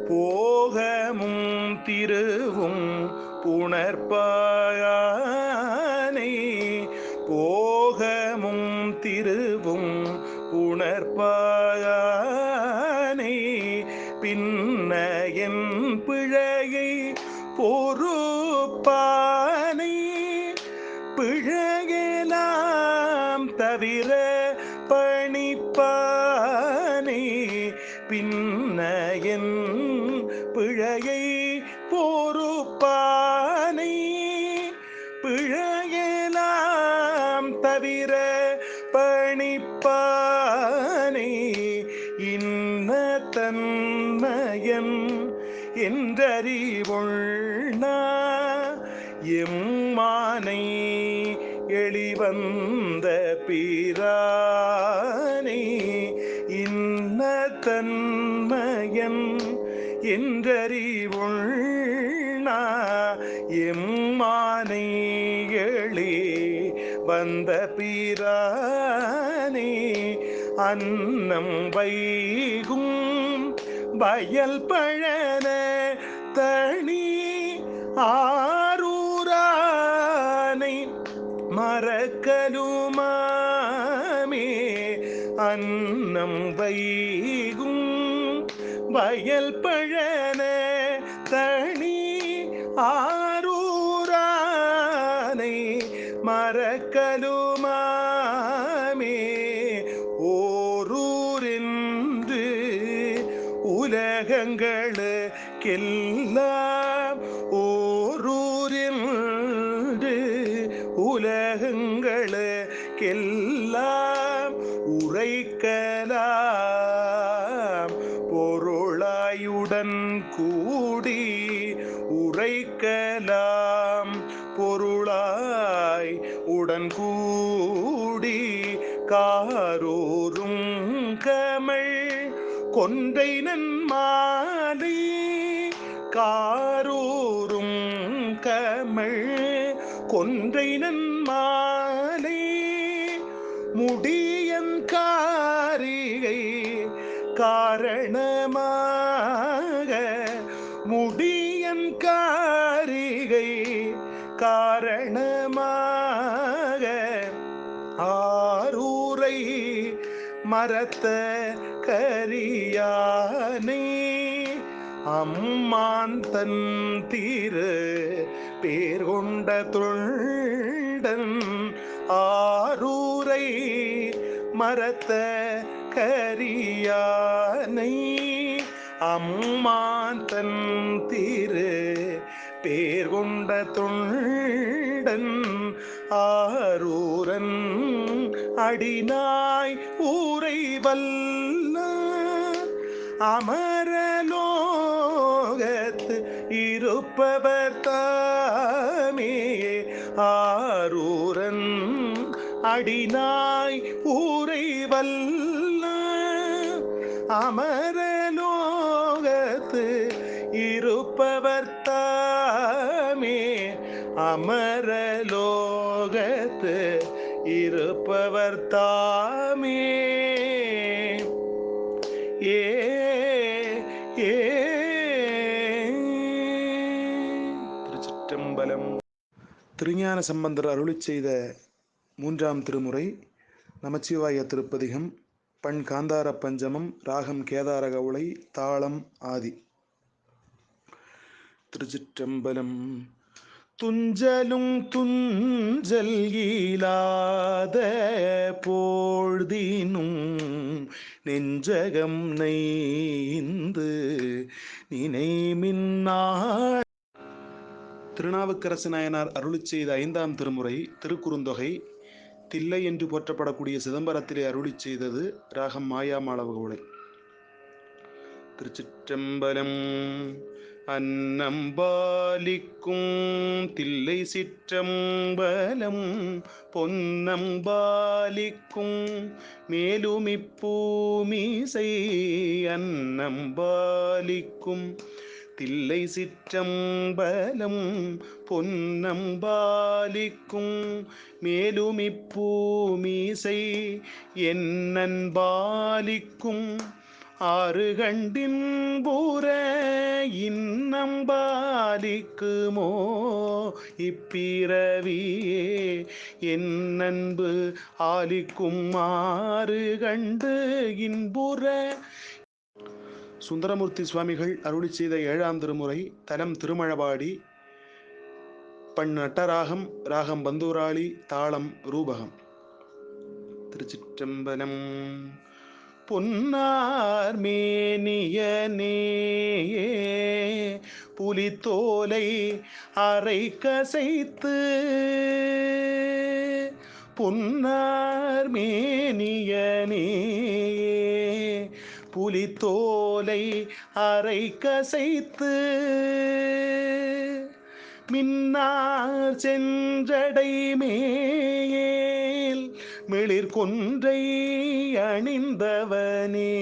போகமும் திருவும் புணர்ப்பானை, போகமும் திருவும் புணர்ப்பானை, பின்ன என் பிழையை பொறுப்பானை, பிழையெல்லாம் தவிர பணிப்பானை, பின்ன என் பிழையை பொறுப்பானை, பிழையெல்லாம் தவிர பணிப்பானை, இன்ன தன்மயன் என்றறிவுள்னா எம்மானை எளிவந்த பிரானை, இன்ன தன்மயன் என்றறிவுள்னா எம்மானை எளி வந்த பிரானை, அன்னம் வைகும் வயல் பழன தனி ஆரூரானை மறக்கலுமாமே, அன்னம் வைகும் வயல் பழன தனி ஆரூரானை மறக்கலுமாமே, ஓரூரென்று உலகங்களுக்கெல்லாம், ஓரூரென்று உலகங்களுக்கெல்லாம் உரைக்கலாம் பொருளாயுடன் கூடி, உரைக்கலாம் பொருளாய் உடன் கூடி, காரூரும் கமழ் கொன்றை நன்மாலை, காரூரும் கமழ் கொன்றை நன்மாலை, முடியன் காரிகை காரணமாக, முடியன் காரிகை காரணமாக, ஆரூரை மரத்த கரியானை, அம்மான் தன் திரு பேர் கொண்ட தொண்டன், ஆரூரை மரத்த கரியானை, அம்மான் தன் திரு பேர் கொண்ட தொண்டன், ஆரூரன் அடிநாய் ஊரை வல்ல அமரலோகத்து இருப்பவர் தாமே, ஆரூரன் அடிநாய் ஊரை வல்ல அமரலோகத்து இருப்பவர் தாமே, அமரலோகத்து இருப்பவர் தாமே. ஏ ஏ திருச்சிற்றம்பலம். திருஞான சம்பந்தர் அருளிச் செய்த 3ஆம் திருமுறை. நமச்சிவாய திருப்பதிகம். பண் காந்தார பஞ்சமம், ராகம் கேதார கவுளை, தாளம் ஆதி. திருச்சிற்றம்பலம். துஞ்சலும் துஞ்சல் இலாத போழ்தினும் நெஞ்சகம் நைந்து நினைமின்னாள். திருநாவுக்கரசு நாயனார் அருளிச் செய்த 5ஆம் திருமுறை திருக்குறுந்தொகை. தில்லை என்று போற்றப்படக்கூடிய சிதம்பரத்திலே அருளிச் செய்தது ராகம் மாயாமாளவகவுளை. திருச்சிற்றம்பலம். அன்னம்பாலிக்கும் தில்லை சிற்றம்பலம் பொன்னம்பாலிக்கும் மேலுமிப்பூமிசை. அன்னம்பாலிக்கும் தில்லை சிற்றம்பலம் பொன்னம்பாலிக்கும் மேலுமிப்பூமிசை. என்னன்பாலிக்கும் ஆறு கண்டின்புற இன்னம்பாலிக்குமோ இப்பிறவியே. என் அன்பு ஆலிக்கும் ஆறு கண்டு இன்புற. சுந்தரமூர்த்தி சுவாமிகள் அருளி செய்த 7ஆம் திருமுறை. தலம் திருமழபாடி. பண் நட்டராகம். ராகம் பந்தூராளி. தாளம் ரூபகம். திருச்சிற்றம்பலம். பொன்னார் மேனியனே புலித்தோலை அரை கசைத்து. பொன்னார் மேனியனே புலித்தோலை அரை கசைத்து. மின்னார் செஞ்சடை மேல் மிளிர் கொன்றை அணிந்தவனே.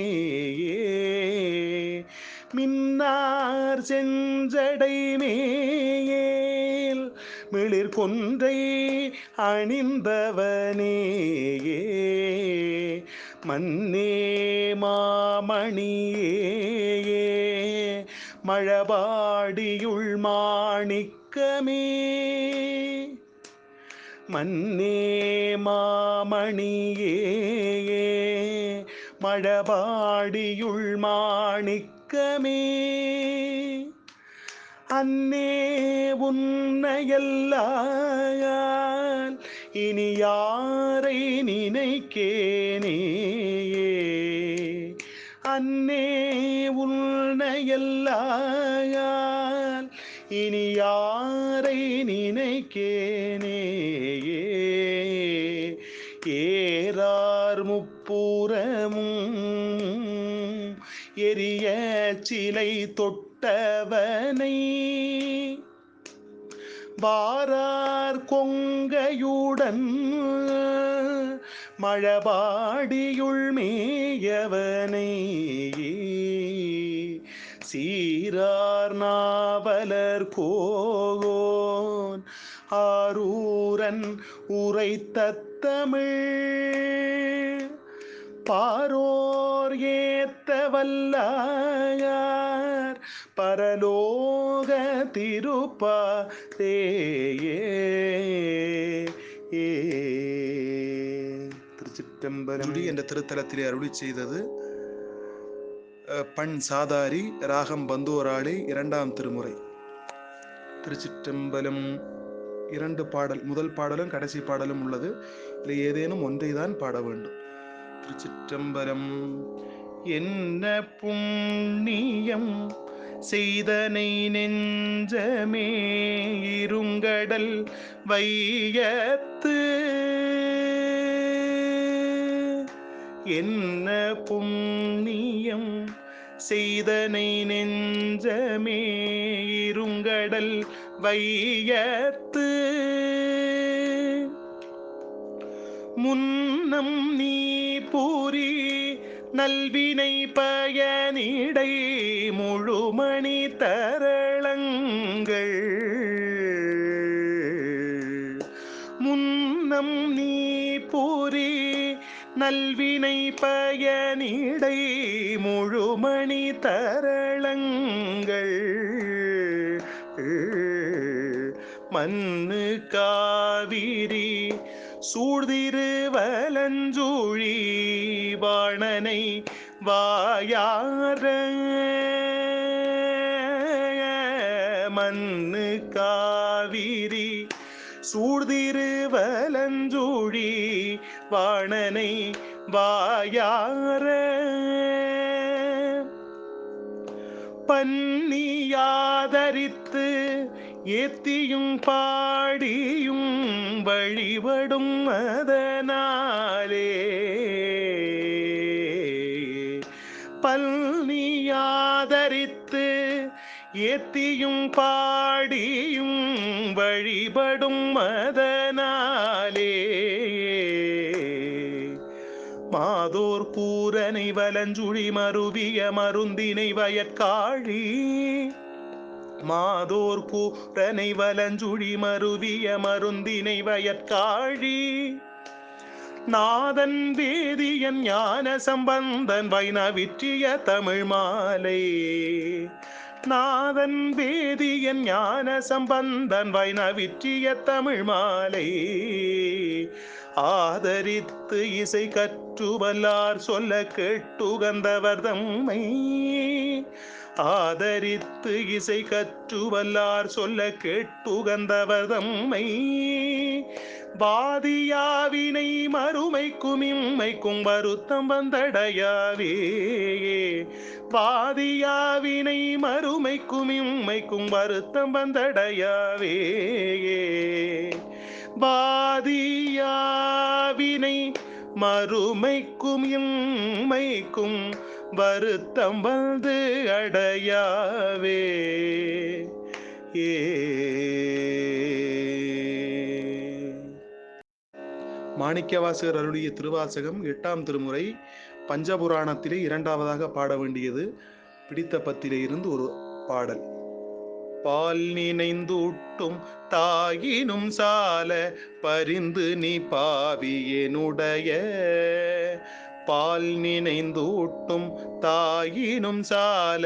மின்னார் செஞ்சடை மேல் மிளிர் கொன்றை அணிந்தவனே. மன்னே மாமணியே மழபாடியுள் மாணிக்கமே. மன்னே மாமணியே மழபாடியுள் மாணிக்கமே. அன்னே உன்னையல்லால் இனி யாரை நினைக்கேனே. அன்னே உன்னையல்லால் இனி யாரை நினைக்கேனே. ஏறார் முப்புறமும் எரிய சிலை தொட்டவனை. வாரார் கொங்கையுடன் மழபாடியுள் மேயவனை. சீரார் நாவலர் கோன் ஆரூரன் உரைத்த தமிழ். பாரோர் ஏத்த வல்லார் பரலோக திருப்பாதேயே. திருச்சிற்றம்பலம் என்ற திருத்தலத்திலே அருளி செய்தது பண் சாதாரி. ராகம் பந்தூராளி. 2ஆம் திருமுறை. திருச்சிற்றம்பலம். 2 பாடல். முதல் பாடலும் கடைசி பாடலும் உள்ளது. இல்லை ஏதேனும் ஒன்றை தான் பாட வேண்டும். திருச்சிற்றம்பலம். என்ன புண்ணியம் செய்தனை நெஞ்சமே இருங்கடல் வையத்து. என்ன புண்ணியம் செய்தனை நெஞ்சமே இருங்கடல் வையத்து. முன்னம் நீ பூரி நல்வினை பயனிடை முழுமணி தரளங்கள். முன்னம் நீ பூரி நல்வினை பயனிடை முழுமணி தரளங்கள். மண்ணு காவிரி சூழ்திருவலஞ்சூழி வாணனை வாயார மண்ணு காவிரி சூழ்திருவலஞ்சூழி வாணனை வாயார பன்னியாதரித்து ஏத்தியும் பாடியும் வழிபடும் அதனாலே பல்னியாதரித்து ஏத்தியும் பாடியும் வழிபடும் அதனாலே மாதோர் கூரனை வலஞ்சுழி மருவிய மருந்தினை வயற்காழி மாதோர் கூரனை வலஞ்சுழி மருவிய மருந்தினை வயற்காழி நாதன் வேதியன் ஞான சம்பந்தன் வைணவிற்றிய தமிழ் மாலை நாதன் வேதியன் ஞான சம்பந்தன் வைணவிற்றிய தமிழ் மாலை ஆதரித்து இசை கற்றுவல்லார் சொல்ல கேட்டுகந்தவர் தம்மை ஆதரித்து இசை கற்றுவல்லார் சொல்ல கேட்டுகந்தவர் தம்மை வாதியாவினை மறுமைக்கும் இம்மைக்கும் வருத்தம் வந்தடையாவே வாதியாவினை மறுமைக்கும் இம்மைக்கும் வருத்தம் வந்தடையாவே வாதியாவினை மறுமைக்கும் இம்மைக்கும் வருத்தம் வந்து அடையாவே மாணிக்கவாசகர் அருளிய திருவாசகம் 8ஆம் திருமுறை பஞ்சபுராணத்திலே 2ஆவதாக பாட வேண்டியது பிடித்த பத்திலே இருந்து ஒரு பாடல். பால் நினைந்தூட்டும் தாயினும் சால பரிந்து நீ பாவியனுடைய பால் நினைந்தூட்டும் தாயினும் சால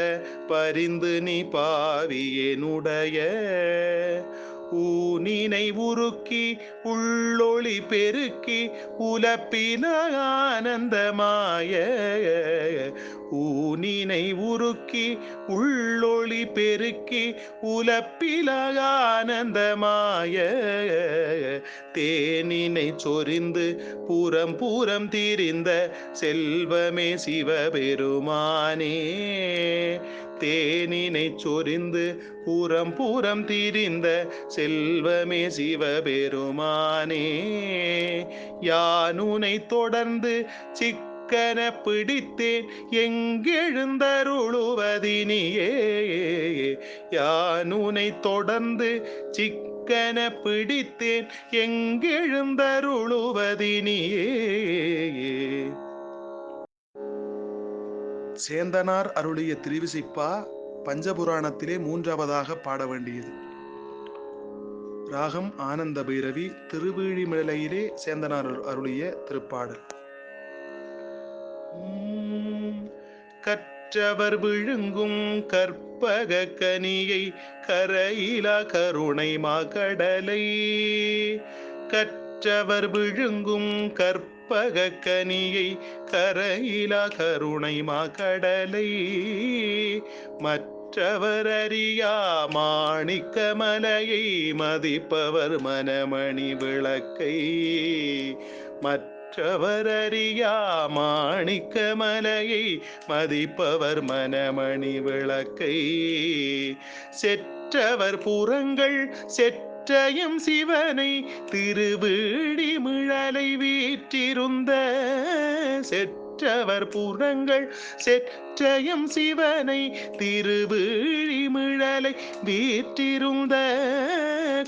பரிந்து நீ பாவியனுடைய ஊனினை உருக்கி உள்ளொளி பெருக்கி உலப்பின ஆனந்தமாய ஊனினை உருக்கி உள்ளொளி பெருக்கி உலப்பில ஆனந்தமாய தேனினை சொரிந்து புறம் புறம் திரிந்த செல்வமே சிவபெருமானே தேனினை சொரிந்து புறம் புறம் திரிந்த செல்வமே சிவபெருமானே யானுனை தொடர்ந்து சிக்கன பிடித்தேன் எங்கெழுந்தருளுவதினியே யானுனை தொடர்ந்து சிக்கன பிடித்தேன் எங்கெழுந்தருளுவதினியே. சேந்தனார் அருளிய திருவிசைப்பா பஞ்சபுராணத்திலே 3ஆவதாக பாட வேண்டியது. ராகம் ஆனந்த பைரவி. திருவிழிமலையிலே சேந்தனார் அருளிய திருப்பாடல். கற்றவர் விழுங்கும் கற்பக கனியை கரையிலா கருணை மாகடலை கற்றவர் விழுங்கும் கற்பகக்கனியை கரையிலா கருணை மாகடலை மற்றவர் அறியா மாணிக்க மலையை மதிப்பவர் மனமணி விளக்கை மற்றவர் அறியா மாணிக்க மலையை மதிப்பவர் மனமணி விளக்கை செற்றவர் புறங்கள் செற்றயம் சிவனை திருவிழிமிழலை வீற்றிருந்த செற்றவர் புறங்கள் செற்றயம் சிவனை திருவிழிமிழலை வீற்றிருந்த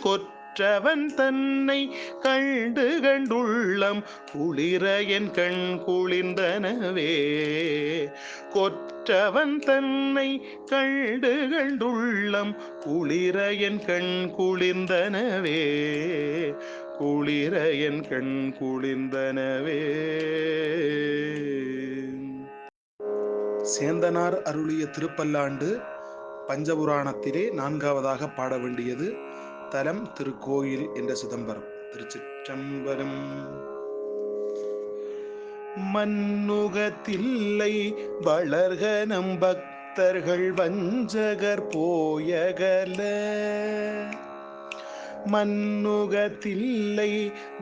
கொற்றவன் தன்னை கண்டு கண்டுள்ளம் குளிர என் கண் குளிர்ந்தனவே கொற்றவன் தன்னை கண்டு கண்டுள்ளம் குளிர என் கண் குளிர்ந்தனவே குளிர என் கண் குளிர்ந்தனவே. சேந்தனார் அருளிய திருப்பல்லாண்டு பஞ்சபுராணத்திலே 4ஆவதாக பாட வேண்டியது. தலம் திருக்கோயில் என்ற சிதம்பரம். திருச்சிற்றம்பலம். மன்னுகத்தில்லை வளர்க நம்பக் பக்தர்கள் வஞ்சகர் போயகல மன்னுகத்தில்லை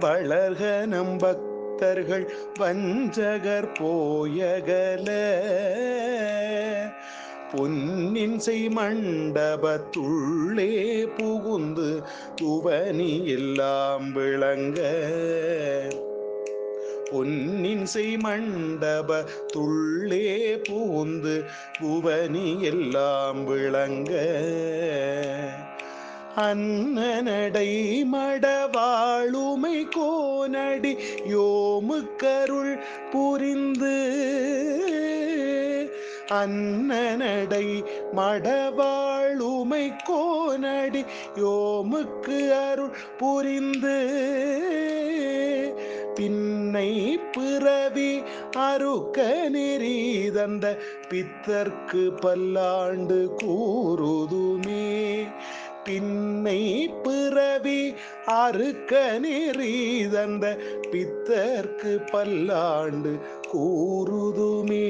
வளர்க நம் பக்தர்கள் வஞ்சகர் போயகல பொன்னின் செய் மண்டபத்துள்ளே புகுந்து துவனி எல்லாம் விளங்க பொன்னின் செய் மண்டபத்துள்ளே புகுந்து புவனி எல்லாம் விளங்க அன்னநடை மடவாளுமை கோனடி யோமுக்கருள் புரிந்து அன்னநடை மடவாளுமை கோனடி யோமுக்கு அருள் புரிந்து பின்னை பிறவி அறுக்க நெறி தந்த பித்தர்க்கு பல்லாண்டு கூறுதுமே பின்னை பிறவி அறுக்க நெறி தந்த பித்தர்க்கு பல்லாண்டு கூறுதுமே.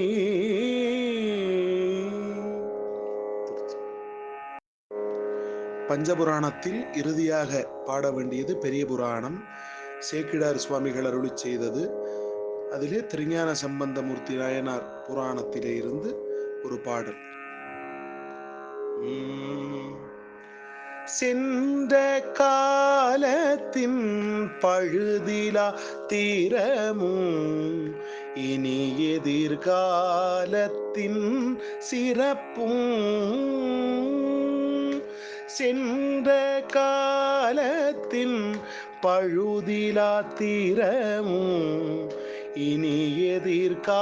பஞ்சபுராணத்தில் இறுதியாக பாட வேண்டியது பெரிய புராணம். சேக்கிழார் சுவாமிகள் அருளி செய்தது. அதிலே திருஞான சம்பந்தமூர்த்தி நாயனார் புராணத்திலே இருந்து ஒரு பாடல். சென்ற காலத்தின் பழுதிலா தீரமும் இனி எதிர்காலத்தின் சிறப்பும் சென்ற காலத்தின் பழுதிலா தீரமும் இனி எதிர்காலத்தின்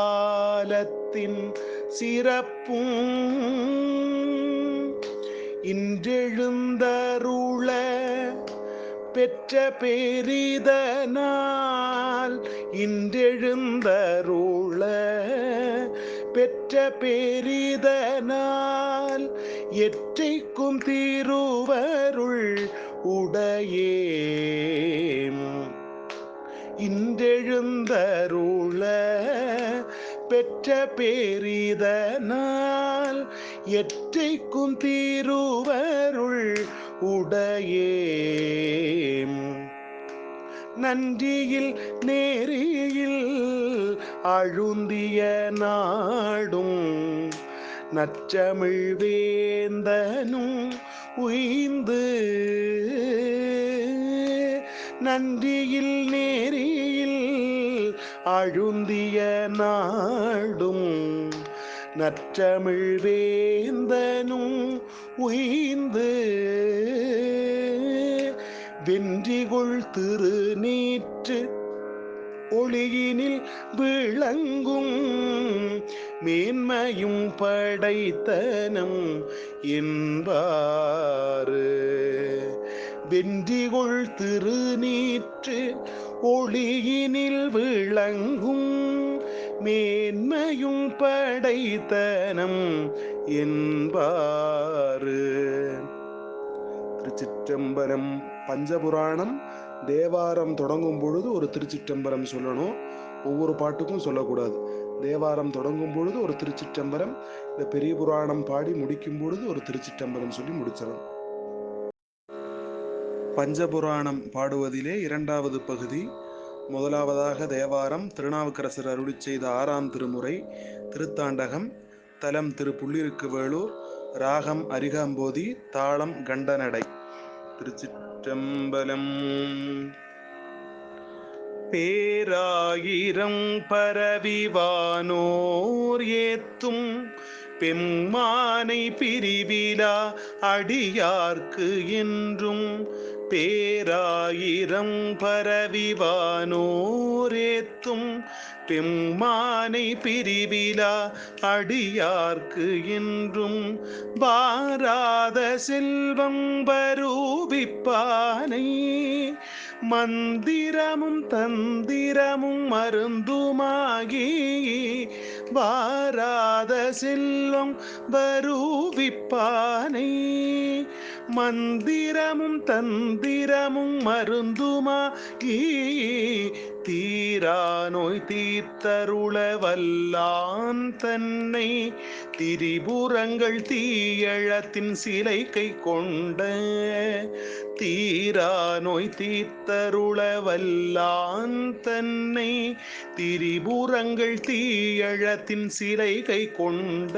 சிறப்பும் இன்றெழுந்தருள பெற்ற பெரிதனால் இன்றெழுந்தருள பெற்ற பெரிதனால் எற்றைக்கும் திருவருள் உடையேம் இன்றெழுந்தருள பெற்ற பெரிதனால் எற்றைக்கும் திருவருள் உடையேம் நன்றியில் நேரியில் அழுந்திய நாடும் நற்றமிழ் வேந்தனும் உய்ந்து நன்றியில் நேரியில் அழுந்திய நாடும் நற்றமிழ் வேந்தனும் உய்ந்து வென்றிகொள் திருநீற்று ஒளியினில் விளங்கும் மேன்மையும் படைத்தனம் என்பாரு வென்றிகொள் திருநீற்று ஒளியினில் விளங்கும் மேன்மையும் படைத்தனம் என்பாரு. திருச்சிற்றம்பலம். பஞ்சபுராணம் தேவாரம் தொடங்கும் பொழுது ஒரு திருச்சிற்றம்பலம் சொல்லணும். ஒவ்வொரு பாட்டுக்கும் சொல்லக்கூடாது. தேவாரம் தொடங்கும் பொழுது ஒரு திருச்சிற்றம்பலம், இந்த பெரிய புராணம் பாடி முடிக்கும் பொழுது ஒரு திருச்சிற்றம்பலம் சொல்லி முடிச்சிடணும். பஞ்சபுராணம் பாடுவதிலே இரண்டாவது பகுதி. முதலாவதாக தேவாரம், திருநாவுக்கரசர் அருளி செய்த 6ஆம் திருமுறை, திருத்தாண்டகம், தலம் திரு புள்ளிருக்கு வேளூர், ராகம் அரிகாம்போதி, தாளம் கண்டநடை. திருச்சிற்றம்பலம். பேராயிரம் பரவிவானோர் ஏத்தும் பெம்மானை பிரிவிலா அடியார்க்கு என்றும் பேராயிரம் பரவிவானோரேத்தும் பெம்மானை பிரிவிலா அடியார்க்கு என்றும் வாராத செல்வம் வரூபிப்பானை மந்திரமும் தந்திரமும் மருந்துமாகி வாராத செல்வம் வரூபிப்பானை மந்திரமும் தந்திரமும் மருந்துமாகி தீரா நோய் தீர்த்தருள வல்லான் தன்னை திரிபுரங்கள் தீயழத்தின் சிலை கை கொண்ட தீரா நோய் தீர்த்தருள வல்லான் தன்னை திரிபுரங்கள் தீயழத்தின் சிலை கை கொண்ட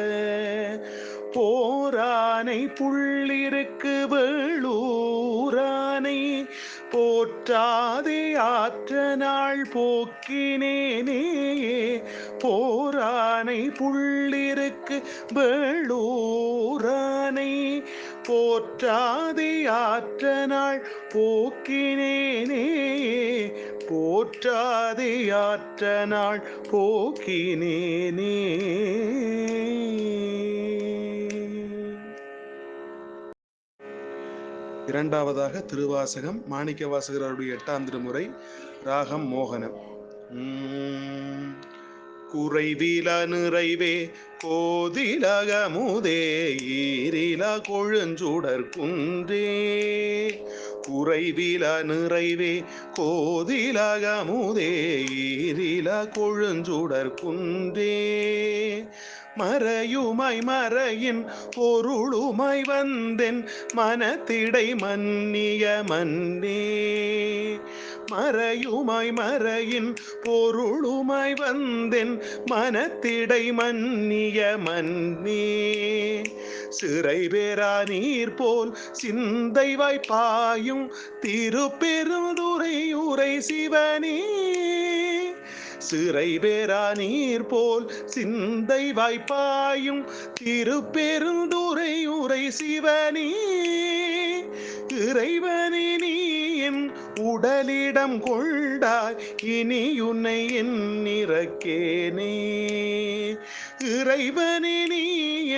போரானை புள்ளிருக்கு வேளூரானை போற்றாதே ஆற்ற நாள் போக்கினேனே போரானை புள்ளிருக்கு வேளூரானை போற்றாதே ஆற்ற நாள் போக்கினேனே போற்றாதே ஆற்ற நாள் போக்கினேனே. இரண்டாவதாக திருவாசகம் மாணிக்க வாசகருடைய 8ஆம் திருமுறை ராகம் மோகனம். குறைவில நிறைவே கோதிலகமுதே ஈரில கொழுஞ்சுடர் குன்றே குறைவில நிறைவே கோதிலகமுதே ஈரில கொழுஞ்சுடர் குன்றே மறையுமாய் மறையின் பொருளுமாய் வந்தென் மனத்திடை மன்னிய மன்னே மறையுமாய் மறையின் பொருளுமாய் வந்தென் மனத்திடை மன்னிய மன்னே சிறை பெறா நீர் போல் சிந்தை வாய்ப்பாயும் திருப்பெருந்துறை உரை சிவனே சிறை பெறா நீர் போல் சிந்தை வாய்ப்பாயும் திருப்பெருந்துறை உரை சிவனே இறைவனே நீ என் உடலிடம் கொண்டாய் இனி உன்னை எண்ணிறக்கேனே இறைவனே நீ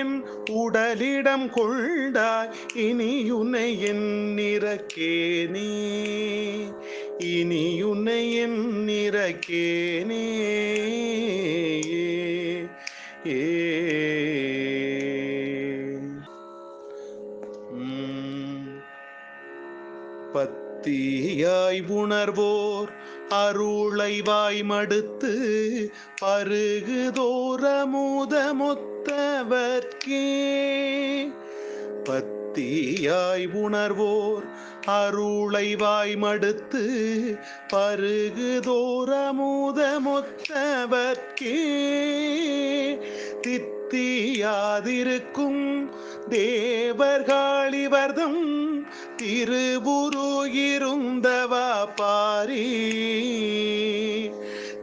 என் உடலிடம் கொண்டாய் இனி உன்னை எண்ணிறக்கேனே இனி உன்னை எண்ணிறக்கேனே பத்தியாய் உணர்வோர் அருளை வாய் மடுத்து பருகுதோரமுதமொத்தவர்க்கே பத்தியாய் உணர்வோர் அருளை வாய் மடுத்து பருகுதோரமுதமொத்தவர்க்கே தித்தியாதிருக்கும் தேவர்காளிவர்தம் திருவுரு இருந்தவா பாரி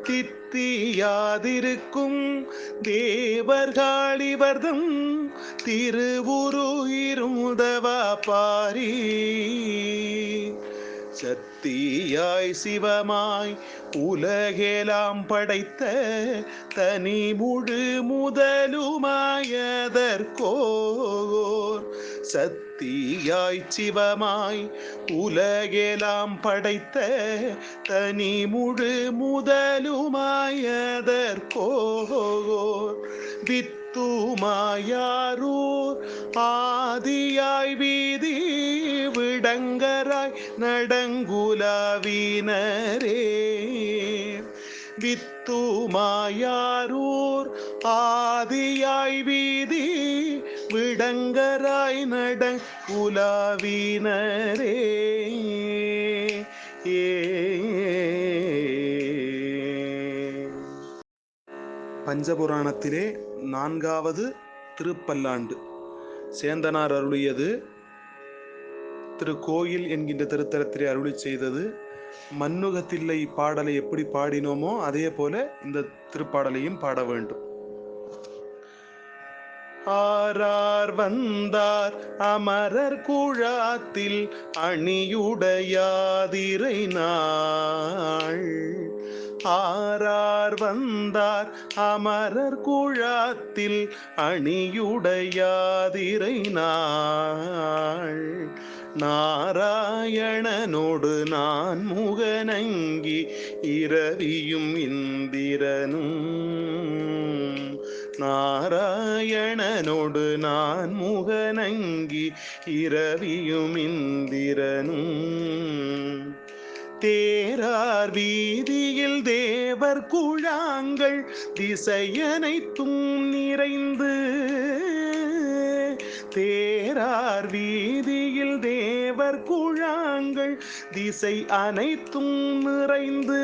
தித்தியாதிருக்கும் தேவர்காளிவர்தம் திருவுரு இருந்தவா பாரி சத்தியாய் சிவமாய் உலகெலாம் படைத்த தனி முழு முதலுமாயதற்கோர் சத்தியாய் சிவமாய் உலகெலாம் படைத்த தனி முழு முதலுமாயதற்கோர் வித்துமாயாரூர் ஆதியாய் வீதி விடங்கராய் நடங்குலாவினரே வித்துமாயாரூர் ஆதியாய் வீதி விடங்கராய் நடங்குலாவினரே பஞ்சபுராணத்திலே 4வது திருப்பல்லாண்டு சேந்தனார் அருளியது. திருக்கோயில் என்கின்ற திருத்தலத்திலே அருளி செய்தது. மன்னுகத்தில்லை பாடலை எப்படி பாடினோமோ அதே போல இந்த திருப்பாடலையும் பாட வேண்டும். ஆரார் வந்தார் அமரர் குழாத்தில் அணியுடையாதிரை நாள் ஆரார் வந்தார் அமரர் குழாத்தில் அணியுடையாதிரை நாள் நாராயணனோடு நான் முகனங்கி இரவியும் இந்திரனும் நாராயணனோடு நான் முகனங்கி இரவியும் இந்திரனும் தேரார் வீதியில் தேவர் குழாங்கள் திசையனைத்தும் நிறைந்து தேரார் வீதியில் தேவர் குழாங்கள் திசை அனைத்தும் நிறைந்து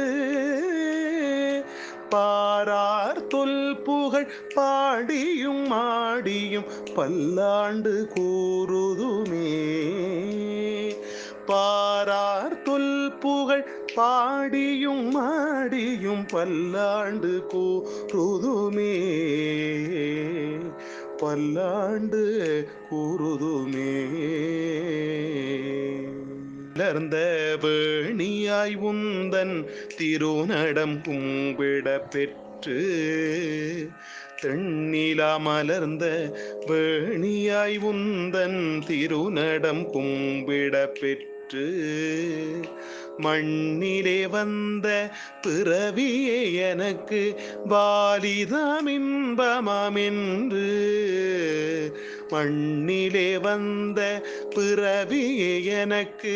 பாரார் தொல் புகழ் பாடியும் ஆடியும் பல்லாண்டு கூறுதுமே பாரார் தொல் புகழ் பாடியும் ஆடியும் பல்லாண்டு கூறுதுமே பல்லாண்டு கூறுதுமே மலர்ந்த வேணியாய் உந்தன் திருநடம் கும்பிட பெற்று தென்னிலா மலர்ந்த வேணியாய் உந்தன் திருநடம் கும்பிட பெற்று மண்ணிலே வந்த பிறவியே எனக்கு வாலிதாம் இன்பமாம் என்று மண்ணிலே வந்த பிறவியே எனக்கு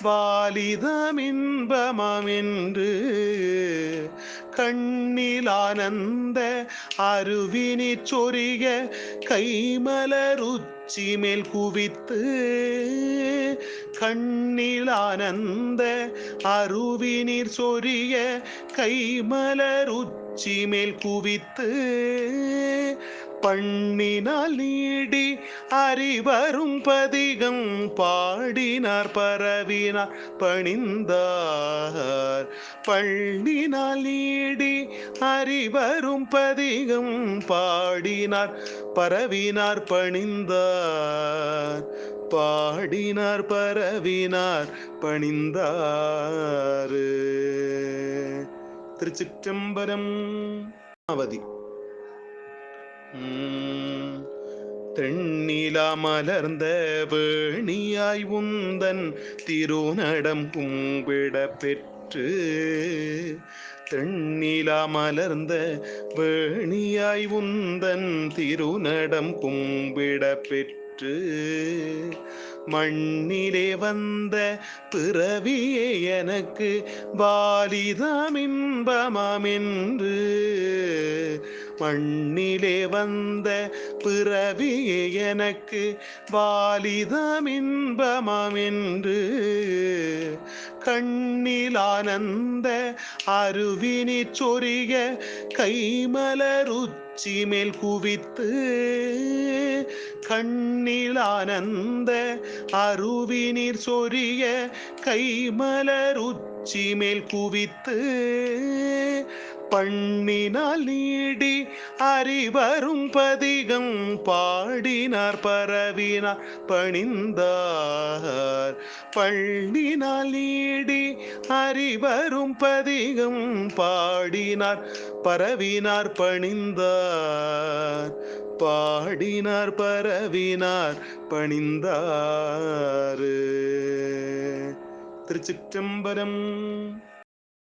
வாலிதாம் இன்பமாம் என்று கண்ணில் ஆனந்த அருவினிற் சொரிய கைமலருச்சி மேல் குவித்து கண்ணில் ஆனந்த அருவினிற் சொரிய கைமலருச்சி மேல் குவித்து பண்ணினால் நீடி அறிவரும் பதிகம் பாடினார் பரவினார் பணிந்தார் பண்ணினால் நீடி அறிவரும் பதிகம் பாடினார் பரவினார் பணிந்தார் பாடினார் பரவினார் பணிந்தார். திருச்சிற்றம்பலம். அவதி தென்னிலா மலர்ந்த வேணியாய் உந்தன் திருநடம் கும்பிட பெற்று தென்னிலா மலர்ந்த வேணியாய் உந்தன் திருநடம் கும்பிட பெற்று மண்ணிலே வந்த பிறவியே எனக்கு வாலிதாம் இன்பமாம் என்று மண்ணிலே வந்த பிறவியே எனக்கு வாலிதாம் இன்பமாம் என்று கண்ணில் ஆனந்த அருவினிற் சொரிய கைமலருச்சி மேல் குவித்து கண்ணில் ஆனந்த அருவினிற் சொரிய கைமலருச்சி மேல் குவித்து பண்ணினால் நீடி அறிவரும் பதிகம் பாடினார் பரவினார் பணிந்தார் பண்ணினால் நீடி அறிவரும் பதிகம் பாடினார் பரவினார் பணிந்தார் பாடினார் பரவினார் பணிந்தார். திருச்சிற்றம்பலம்.